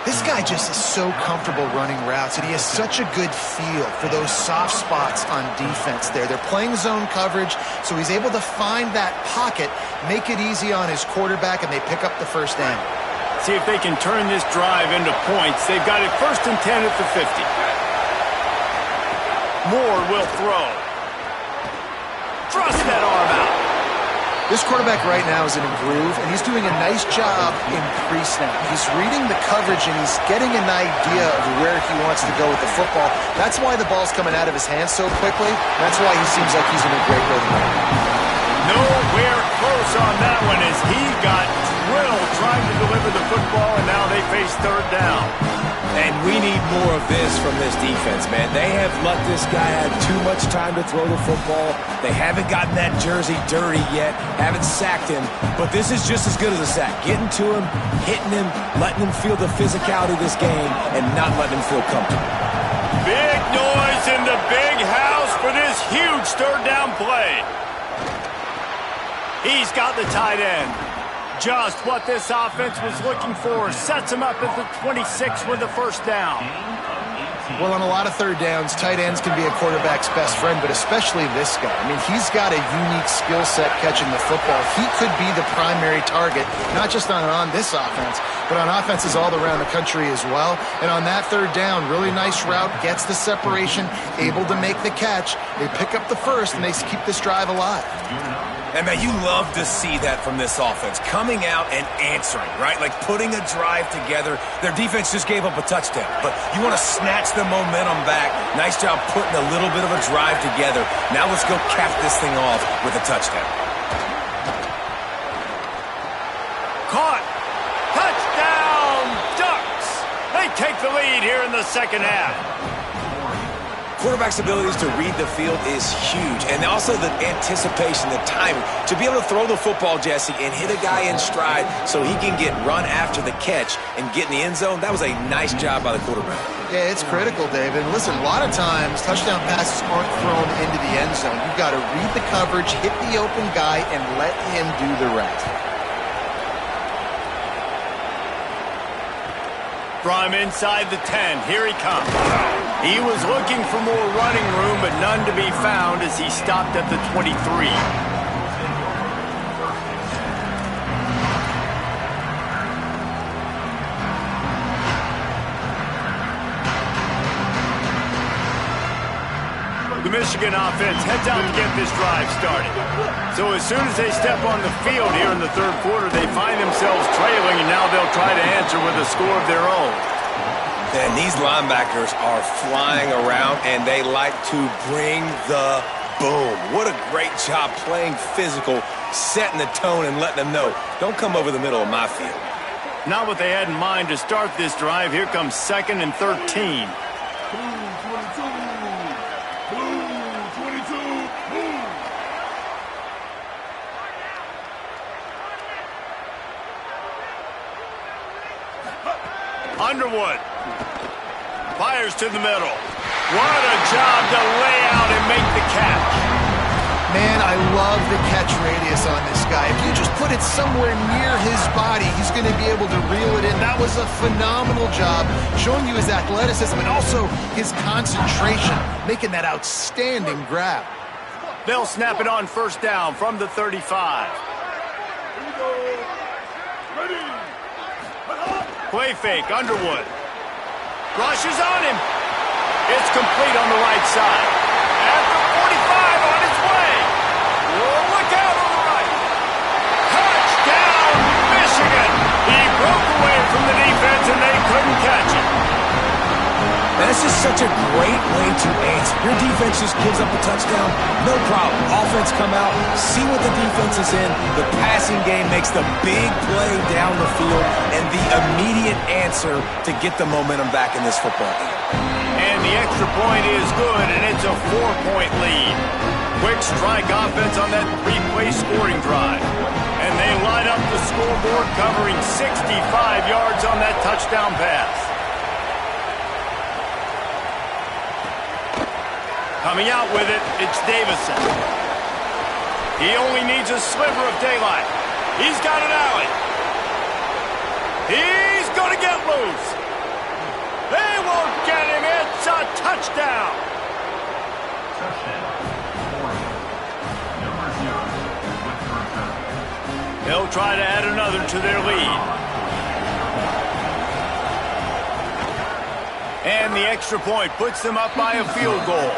This guy just is so comfortable running routes, and he has such a good feel for those soft spots on defense there. They're playing zone coverage, so he's able to find that pocket, make it easy on his quarterback, and they pick up the first down. See if they can turn this drive into points. They've got it 1st and 10 at the 50. Moore will throw. Thrust that arm out. This quarterback right now is in a groove, and he's doing a nice job in pre-snap. He's reading the coverage, and he's getting an idea of where he wants to go with the football. That's why the ball's coming out of his hands so quickly. That's why he seems like he's in a great rhythm right now. Nowhere close on that one as he got drilled trying to deliver the football, and now they face 3rd down. And we need more of this from this defense, man. They have let this guy have too much time to throw the football. They haven't gotten that jersey dirty yet, haven't sacked him, but this is just as good as a sack. Getting to him, hitting him, letting him feel the physicality of this game, and not letting him feel comfortable. Big noise in the big house for this huge 3rd down play. He's got the tight end. Just what this offense was looking for. Sets him up at the 26 with the 1st down. Well, on a lot of 3rd downs, tight ends can be a quarterback's best friend, but especially this guy. I mean, he's got a unique skill set catching the football. He could be the primary target, not just on this offense, but on offenses all around the country as well. And on that 3rd down, really nice route, gets the separation, able to make the catch. They pick up the first, and they keep this drive alive. And, man, you love to see that from this offense, coming out and answering, right? Like putting a drive together. Their defense just gave up a touchdown, but you want to snatch the momentum back. Nice job putting a little bit of a drive together. Now let's go cap this thing off with a touchdown. Caught. Touchdown, Ducks. They take the lead here in the 2nd half. Quarterback's abilities to read the field is huge, and also the anticipation, the timing. To be able to throw the football, Jesse, and hit a guy in stride so he can get run after the catch and get in the end zone, that was a nice job by the quarterback. Yeah, it's critical, David. Listen, a lot of times touchdown passes aren't thrown into the end zone. You've got to read the coverage, hit the open guy, and let him do the rest. From inside the 10, here he comes. He was looking for more running room, but none to be found as he stopped at the 23. The Michigan offense heads out to get this drive started. So as soon as they step on the field here in the 3rd quarter, they find themselves trailing, and now they'll try to answer with a score of their own. And these linebackers are flying around, and they like to bring the boom. What a great job playing physical, setting the tone, and letting them know, don't come over the middle of my field. Not what they had in mind to start this drive. Here comes 2nd and 13. Underwood fires to the middle. What a job to lay out and make the catch. Man, I love the catch radius on this guy. If you just put it somewhere near his body, he's going to be able to reel it in. That was a phenomenal job, showing you his athleticism and also his concentration, making that outstanding grab. They'll snap it on first down from the 35. Here we go. Ready. Play fake, Underwood. Rushes on him. It's complete on the right side. At the 45 on its way. Oh, look out on the right. Touchdown, Michigan. He broke away from the defense and they couldn't catch it. That's just such a great way to answer. Your defense just gives up a touchdown, no problem. Offense come out, see what the defense is in. The passing game makes the big play down the field and the immediate answer to get the momentum back in this football game. And the extra point is good, and it's a 4-point lead. Quick strike offense on that 3-play scoring drive. And they light up the scoreboard, covering 65 yards on that touchdown pass. Coming out with it, it's Davison. He only needs a sliver of daylight. He's got an alley. He's going to get loose. They won't get him. It's a touchdown. Touchdown. Oregon. Number 0 with the return. They'll try to add another to their lead. And the extra point puts them up by a field goal.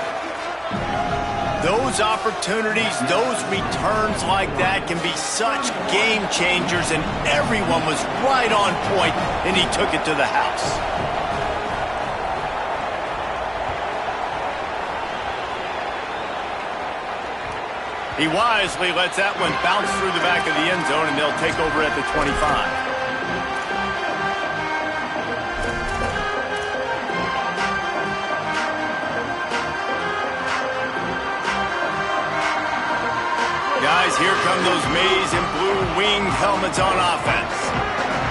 Those opportunities, those returns like that can be such game changers, and everyone was right on point, and he took it to the house. He wisely lets that one bounce through the back of the end zone, and they'll take over at the 25. Guys, here come those maize and blue winged helmets on offense.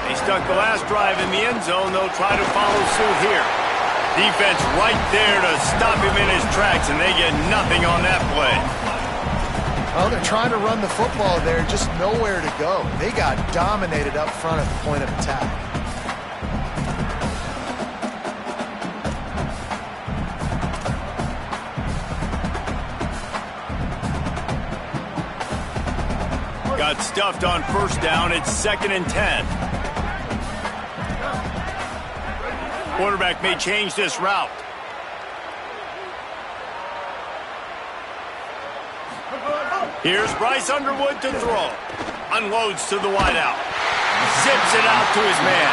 They stuck the last drive in the end zone. They'll try to follow suit here. Defense right there to stop him in his tracks, and they get nothing on that play. Well, they're trying to run the football there, just nowhere to go. They got dominated up front at the point of attack. Got stuffed on first down. It's 2nd and 10. Quarterback may change this route. Here's Bryce Underwood to throw. Unloads to the wideout. Zips it out to his man.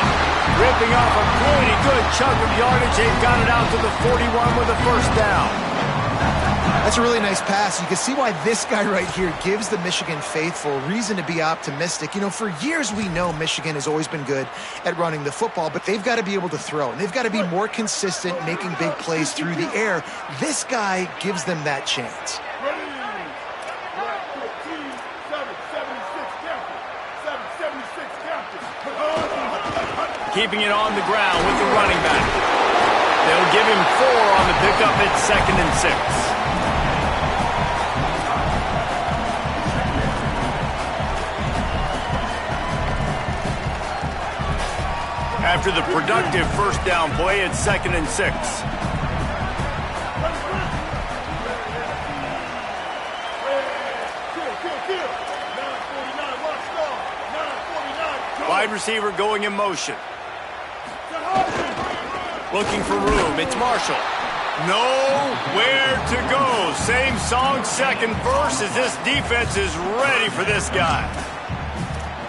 Ripping off a pretty good chunk of yardage. They've got it out to the 41 with a first down. That's a really nice pass. You can see why this guy right here gives the Michigan faithful reason to be optimistic. You know, for years we know Michigan has always been good at running the football, but they've got to be able to throw, and they've got to be more consistent making big plays through the air. This guy gives them that chance. Ready. Black 15, 776 captain. 776 captain. Keeping it on the ground with the running back. They'll give him 4 on the pickup at 2nd and 6. After the productive first down play, it's 2nd and 6. Wide receiver going in motion. Looking for room. It's Marshall. Nowhere to go. Same song, second verse, as this defense is ready for this guy.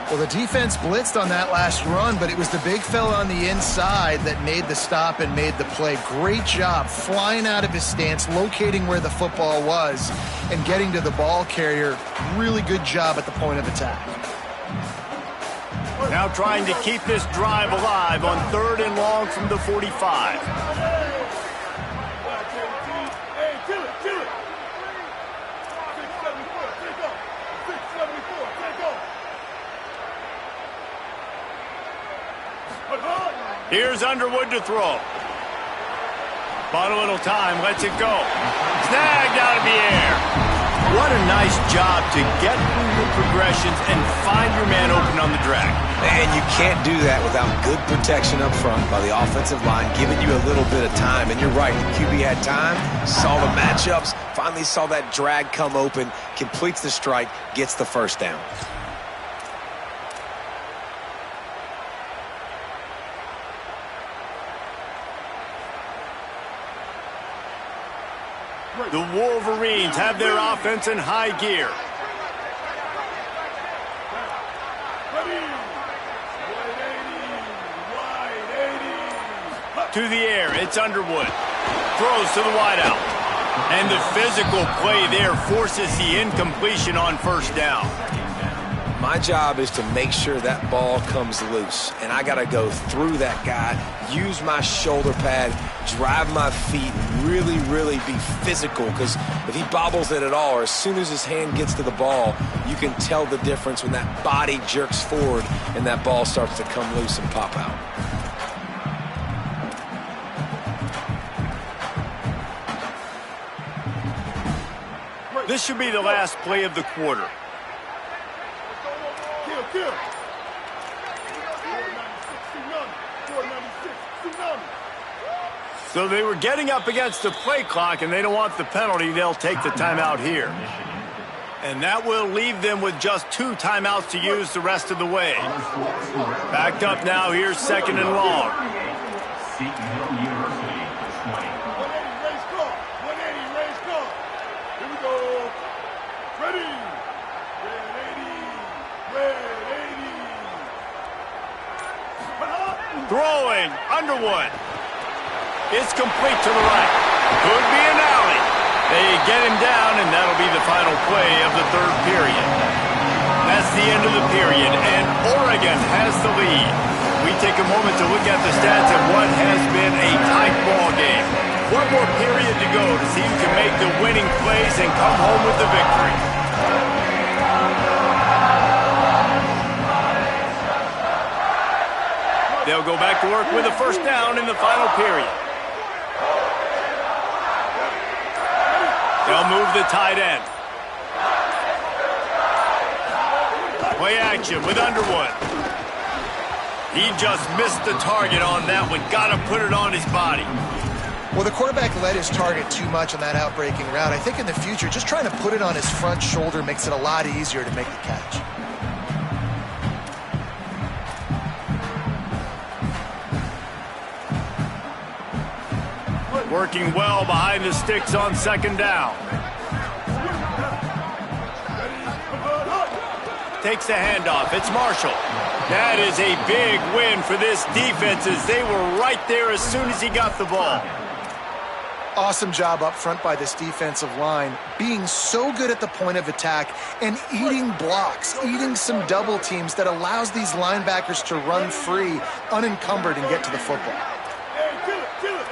Well, the defense blitzed on that last run, but it was the big fella on the inside that made the stop and made the play. Great job flying out of his stance, locating where the football was, and getting to the ball carrier. Really good job at the point of attack. Now trying to keep this drive alive on 3rd and long from the 45. Hey, kill it. 674, take off. 674, take off. Here's Underwood to throw. Bought a little time, lets it go. Snagged out of the air. What a nice job to get through your progressions and find your man open on the drag. And you can't do that without good protection up front by the offensive line, giving you a little bit of time. And you're right, the QB had time, saw the matchups, finally saw that drag come open, completes the strike, gets the first down. The Wolverines have their offense in high gear. To the air, it's Underwood. Throws to the wideout. And the physical play there forces the incompletion on first down. My job is to make sure that ball comes loose, and I got to go through that guy, use my shoulder pad, drive my feet, really, really be physical, because if he bobbles it at all, or as soon as his hand gets to the ball, you can tell the difference when that body jerks forward and that ball starts to come loose and pop out. This should be the last play of the quarter. Kill. So they were getting up against the play clock, and they don't want the penalty. They'll take the timeout here. And that will leave them with just 2 timeouts to use the rest of the way. Backed up now, here's 2nd and long. Seton Hill University, 20. 180, raise call. 180, raise call. Here we go. Ready. Red 80. Throwing, Underwood. It's complete to the right. Could be an alley. They get him down, and that'll be the final play of the 3rd period. That's the end of the period, and Oregon has the lead. We take a moment to look at the stats of what has been a tight ball game. One more period to go to see who can make the winning plays and come home with the victory. They'll go back to work with a first down in the final period. They'll move the tight end. Play action with Underwood. He just missed the target on that one. Got to put it on his body. Well, the quarterback led his target too much on that outbreaking route. I think in the future, just trying to put it on his front shoulder makes it a lot easier to make the catch. Working well behind the sticks on 2nd down. Takes the handoff. It's Marshall. That is a big win for this defense as they were right there as soon as he got the ball. Awesome job up front by this defensive line, being so good at the point of attack and eating blocks, eating some double teams that allows these linebackers to run free, unencumbered, and get to the football. Kill it.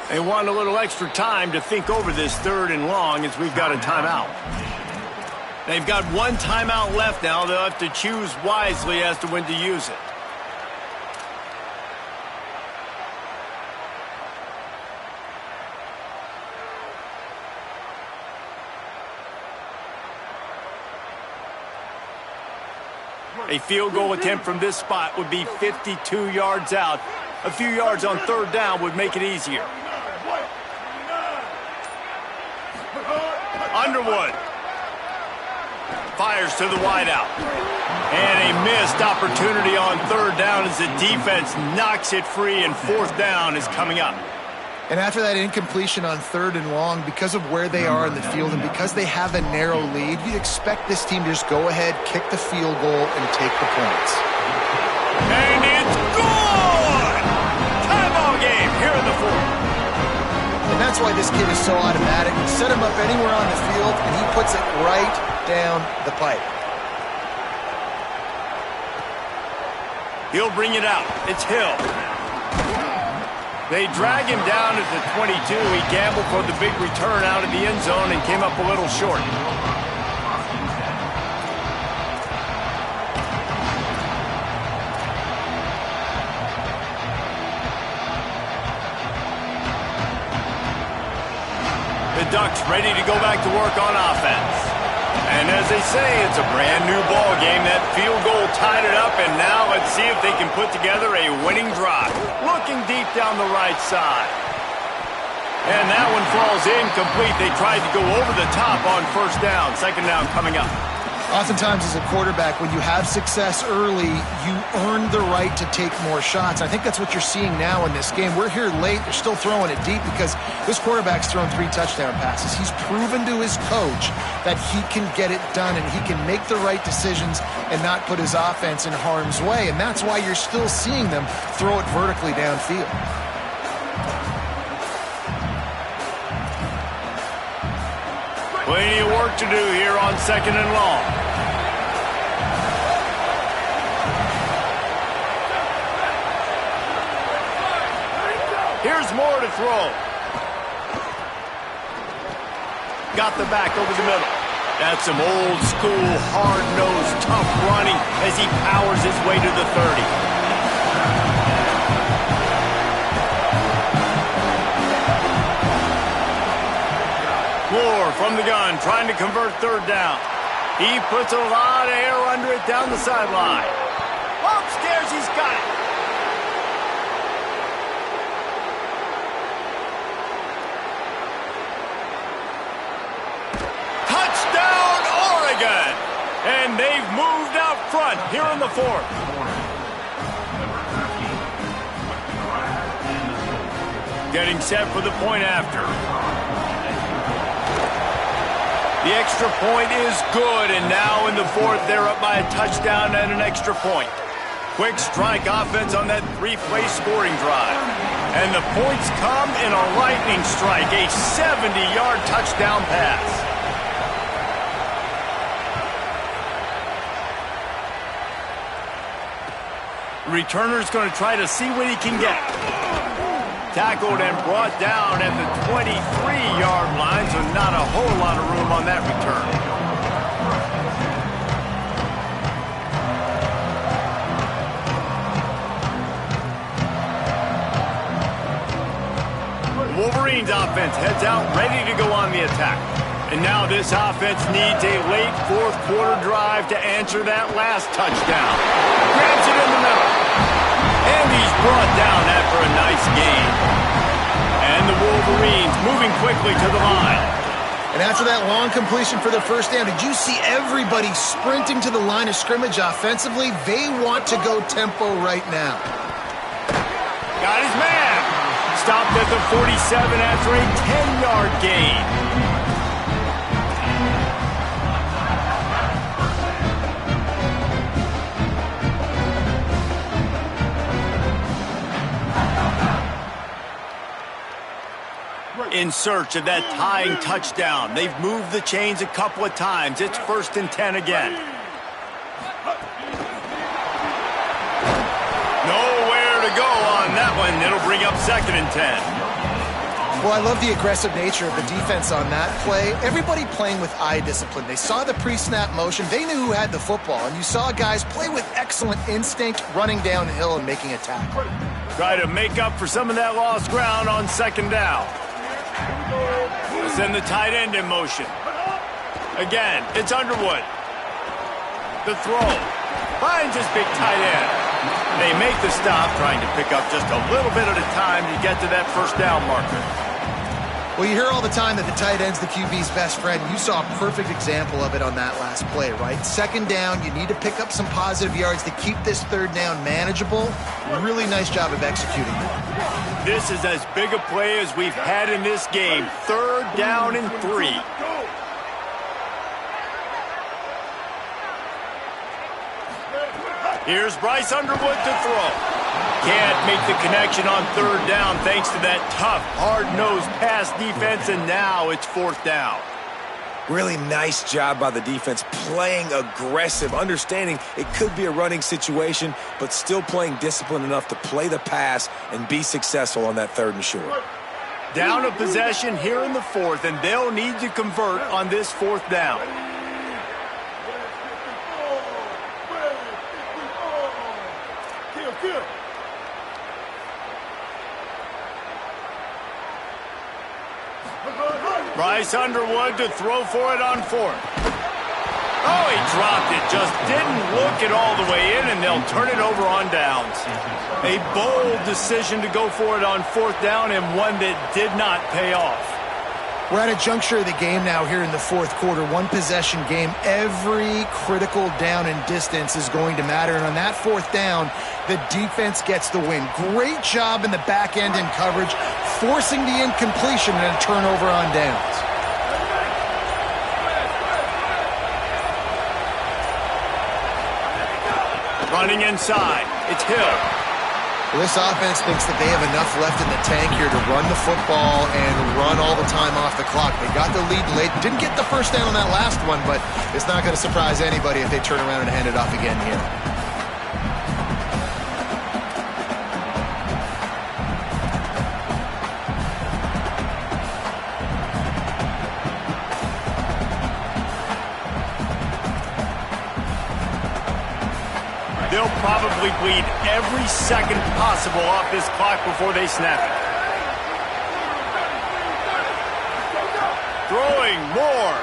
They want a little extra time to think over this 3rd and long as we've got a timeout. They've got 1 timeout left now. They'll have to choose wisely as to when to use it. A field goal attempt from this spot would be 52 yards out. A few yards on 3rd down would make it easier. Underwood fires to the wideout. And a missed opportunity on 3rd down as the defense knocks it free, and 4th down is coming up. And after that incompletion on 3rd and long, because of where they are in the field and because they have a narrow lead, you'd expect this team to just go ahead, kick the field goal, and take the points. And it's good! Tie-ball game here in the 4th. And that's why this kid is so automatic. You set him up anywhere on the field, and he puts it right down the pipe. He'll bring it out. It's Hill. They drag him down at the 22. He gambled for the big return out of the end zone and came up a little short. Ducks ready to go back to work on offense. And as they say, it's a brand new ball game. That field goal tied it up, and now let's see if they can put together a winning drive. Looking deep down the right side. And that one falls incomplete. They tried to go over the top on first down. Second down coming up. Oftentimes as a quarterback, when you have success early, you earn the right to take more shots. I think that's what you're seeing now in this game. We're here late. They're still throwing it deep because this quarterback's thrown 3 touchdown passes. He's proven to his coach that he can get it done and he can make the right decisions and not put his offense in harm's way. And that's why you're still seeing them throw it vertically downfield. Plenty of work to do here on second and long. Here's more to throw. Got the back over the middle. That's some old school, hard-nosed, tough running as he powers his way to the 30. Moore from the gun, trying to convert third down. He puts a lot of air under it down the sideline. Upstairs, he's got it. Touchdown, Oregon! And they've moved out front here in the fourth. Getting set for the point after. The extra point is good, and now in the fourth, they're up by a touchdown and an extra point. Quick strike offense on that 3-play scoring drive. And the points come in a lightning strike, a 70-yard touchdown pass. The returner's going to try to see what he can get. Tackled and brought down at the 23-yard line, so not a whole lot of room on that return. Wolverines offense heads out, ready to go on the attack. And now this offense needs a late fourth quarter drive to answer that last touchdown. Grabs it in the middle. And he's brought down after a nice gain. And the Wolverines moving quickly to the line. And after that long completion for the first down, did you see everybody sprinting to the line of scrimmage offensively? They want to go tempo right now. Got his man. Stopped at the 47 after a 10-yard gain. In search of that tying touchdown. They've moved the chains a couple of times. It's 1st and 10 again. Nowhere to go on that one. It'll bring up 2nd and 10. Well, I love the aggressive nature of the defense on that play. Everybody playing with eye discipline. They saw the pre-snap motion. They knew who had the football. And you saw guys play with excellent instinct, running downhill and making a tackle. Try to make up for some of that lost ground on 2nd down. Send the tight end in motion. Again, it's Underwood. The throw. Finds his big tight end. They make the stop, trying to pick up just a little bit at a time to get to that first down marker. Well, you hear all the time that the tight end's the QB's best friend. You saw a perfect example of it on that last play, right? 2nd down, you need to pick up some positive yards to keep this 3rd down manageable. Really nice job of executing that. This is as big a play as we've had in this game. 3rd down and 3. Here's Bryce Underwood to throw. Can't make the connection on 3rd down thanks to that tough, hard-nosed pass defense, and now it's 4th down. Really nice job by the defense, playing aggressive, understanding it could be a running situation, but still playing disciplined enough to play the pass and be successful on that 3rd and short. Down a possession here in the 4th, and they'll need to convert on this 4th down. Bryce Underwood to throw for it on fourth. Oh, he dropped it. Just didn't look it all the way in, and they'll turn it over on downs. A bold decision to go for it on fourth down, and one that did not pay off. We're at a juncture of the game now here in the fourth quarter. One possession game. Every critical down and distance is going to matter. And on that fourth down, the defense gets the win. Great job in the back end in coverage, forcing the incompletion and a turnover on downs. Running inside. It's Hill. Well, this offense thinks that they have enough left in the tank here to run the football and run all the time off the clock. They got the lead late. Didn't get the first down on that last one, but it's not going to surprise anybody if they turn around and hand it off again here. They'll probably bleed every second possible off this clock before they snap it. Throwing more.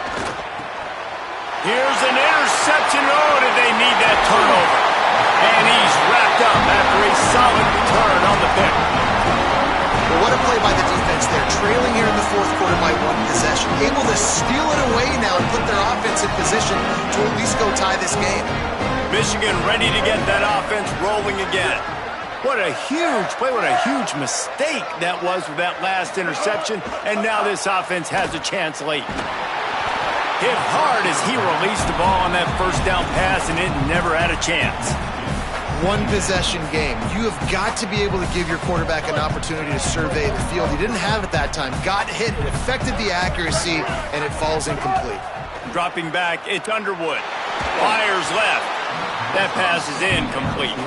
Here's an interception. Oh, did they need that turnover? And he's wrapped up after a solid return on the pick. Well, what a play by the defense there. Trailing here in the fourth quarter by one possession. Able to steal it away now and put their offense in position to at least go tie this game. Michigan ready to get that offense rolling again. What a huge play, what a huge mistake that was with that last interception, and now this offense has a chance late. Hit hard as he released the ball on that first down pass, and it never had a chance. One possession game. You have got to be able to give your quarterback an opportunity to survey the field. He didn't have it that time. Got hit, it affected the accuracy, and it falls incomplete. Dropping back, it's Underwood. Fires left. That pass is incomplete.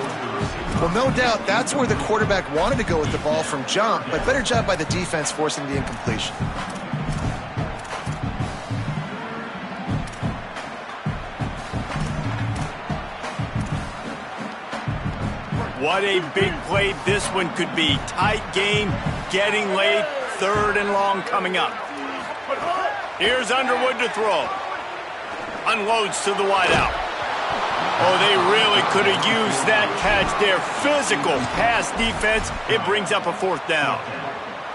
Well, no doubt that's where the quarterback wanted to go with the ball from jump, but better job by the defense forcing the incompletion. What a big play this one could be. Tight game, getting late, third and long coming up. Here's Underwood to throw. Unloads to the wideout. Oh, they really could have used that catch there. Physical pass defense. It brings up a fourth down.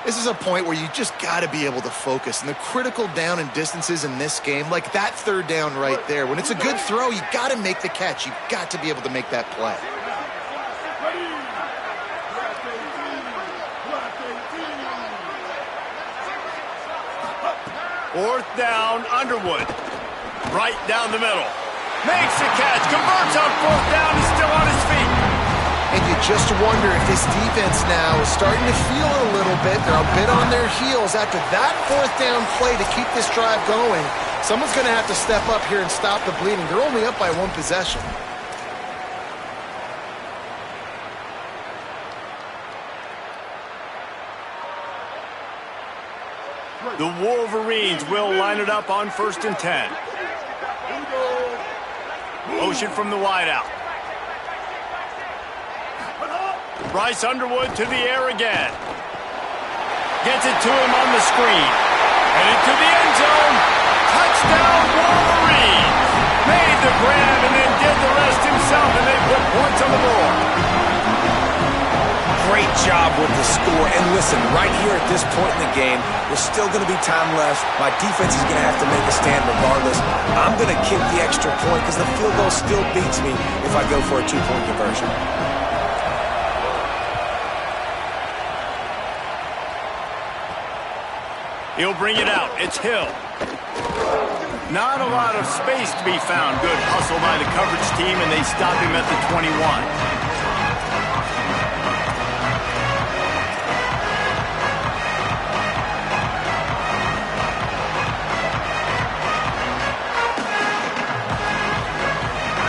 This is a point where you just got to be able to focus. And the critical down and distances in this game, like that third down right there, when it's a good throw, you got to make the catch. You got to be able to make that play. Fourth down, Underwood. Right down the middle. Makes the catch, converts on fourth down, he's still on his feet. And you just wonder if this defense now is starting to feel it a little bit. They're a bit on their heels after that fourth down play to keep this drive going. Someone's going to have to step up here and stop the bleeding. They're only up by one possession. The Wolverines will line it up on 1st and 10. Motion from the wideout. Bryce Underwood to the air again. Gets it to him on the screen. Headed to the end zone. Touchdown Wolverines. Made the grab and then did the rest himself, and they put points on the board. Great job with the score. And listen, right here at this point in the game, there's still going to be time left. My defense is going to have to make a stand regardless. I'm going to kick the extra point because the field goal still beats me if I go for a two-point conversion. He'll bring it out. It's Hill. Not a lot of space to be found. Good hustle by the coverage team, and they stop him at the 21.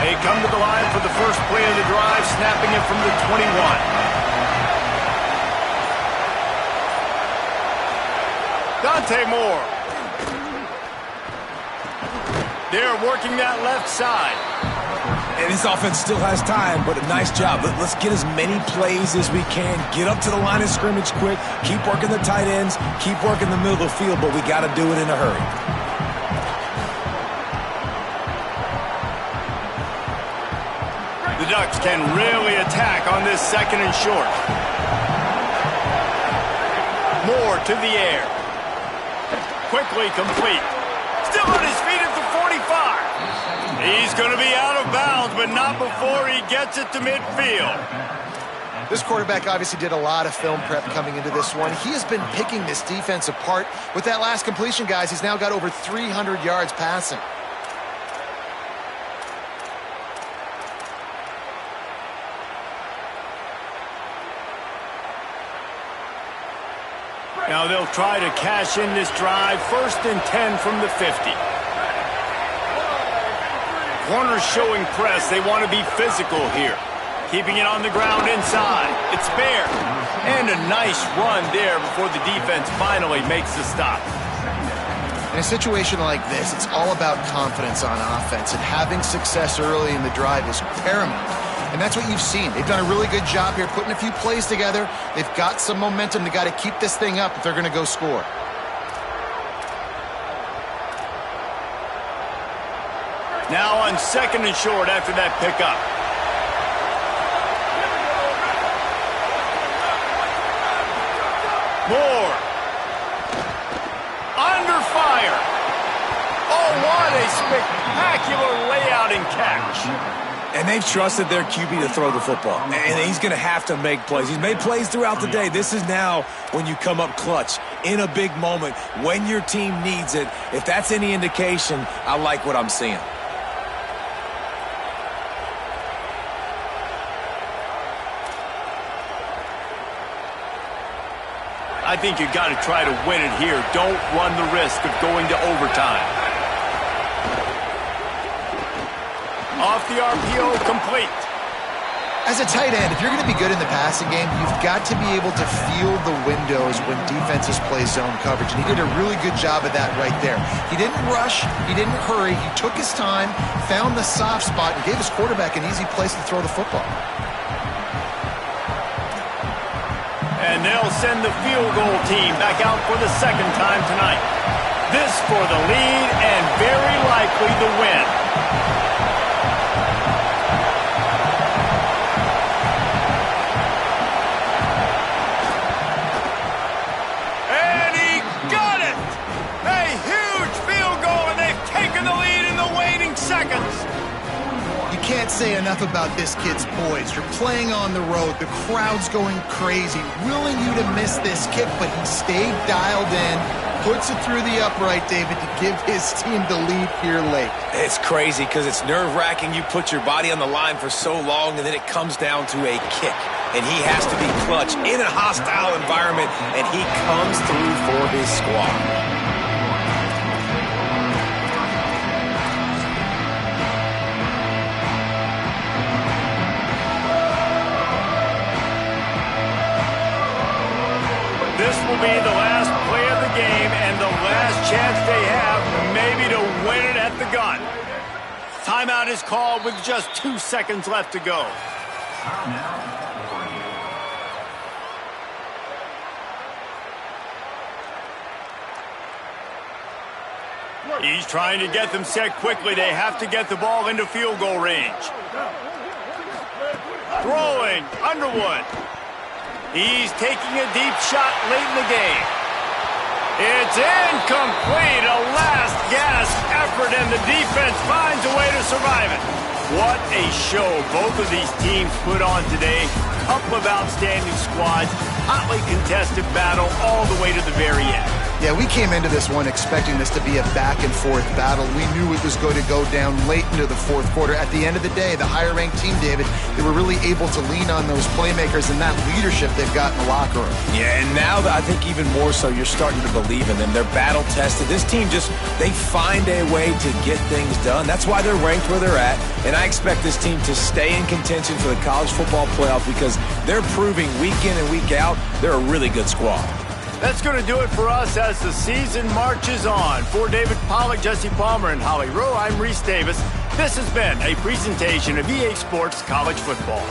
They come to the line for the first play of the drive, snapping it from the 21. Dante Moore. They're working that left side. And this offense still has time, but a nice job. Let's get as many plays as we can. Get up to the line of scrimmage quick. Keep working the tight ends. Keep working the middle of the field, but we got to do it in a hurry. The Ducks can really attack on this 2nd and short. Moore to the air. Quickly complete. Still on his feet at the 45. He's going to be out of bounds, but not before he gets it to midfield. This quarterback obviously did a lot of film prep coming into this one. He has been picking this defense apart. With that last completion, guys, he's now got over 300 yards passing. Now they'll try to cash in this drive. 1st and 10 from the 50. Corners showing press. They want to be physical here. Keeping it on the ground inside. It's Bear. And a nice run there before the defense finally makes the stop. In a situation like this, it's all about confidence on offense, and having success early in the drive is paramount. And that's what you've seen. They've done a really good job here putting a few plays together. They've got some momentum. They've got to keep this thing up if they're going to go score. Now on 2nd and short after that pickup. Moore. Under fire. Oh, what a spectacular layout and catch. And they've trusted their QB to throw the football. And he's going to have to make plays. He's made plays throughout the day. This is now when you come up clutch in a big moment when your team needs it. If that's any indication, I like what I'm seeing. I think you got to try to win it here. Don't run the risk of going to overtime. Off the RPO, complete. As a tight end, if you're going to be good in the passing game, you've got to be able to feel the windows when defenses play zone coverage. And he did a really good job of that right there. He didn't rush. He didn't hurry. He took his time, found the soft spot, and gave his quarterback an easy place to throw the football. And they'll send the field goal team back out for the 2nd time tonight. This for the lead and very likely the win. And he got it! A huge field goal, and they've taken the lead in the waning seconds. You can't say enough about this kid's poise. You're playing on the road. The crowd's going crazy, willing you to miss this kick, but he stayed dialed in, puts it through the upright, David, to give his team the lead here late. It's crazy because it's nerve-wracking. You put your body on the line for so long, and then it comes down to a kick. And he has to be clutch in a hostile environment, and he comes through for his squad. This will be the last play of the game and the last chance they have maybe to win it at the gun. Timeout is called with just 2 seconds left to go. He's trying to get them set quickly. They have to get the ball into field goal range. Throwing, Underwood. He's taking a deep shot late in the game. It's incomplete. A last gasp effort, and the defense finds a way to survive it. What a show both of these teams put on today. Couple of outstanding squads. Hotly contested battle all the way to the very end. Yeah, we came into this one expecting this to be a back-and-forth battle. We knew it was going to go down late into the fourth quarter. At the end of the day, the higher-ranked team, David, they were really able to lean on those playmakers and that leadership they've got in the locker room. Yeah, and now I think even more so, you're starting to believe in them. They're battle-tested. This team they find a way to get things done. That's why they're ranked where they're at, and I expect this team to stay in contention for the college football playoff because they're proving week in and week out they're a really good squad. That's going to do it for us as the season marches on. For David Pollack, Jesse Palmer, and Holly Rowe, I'm Reese Davis. This has been a presentation of EA Sports College Football.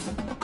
down.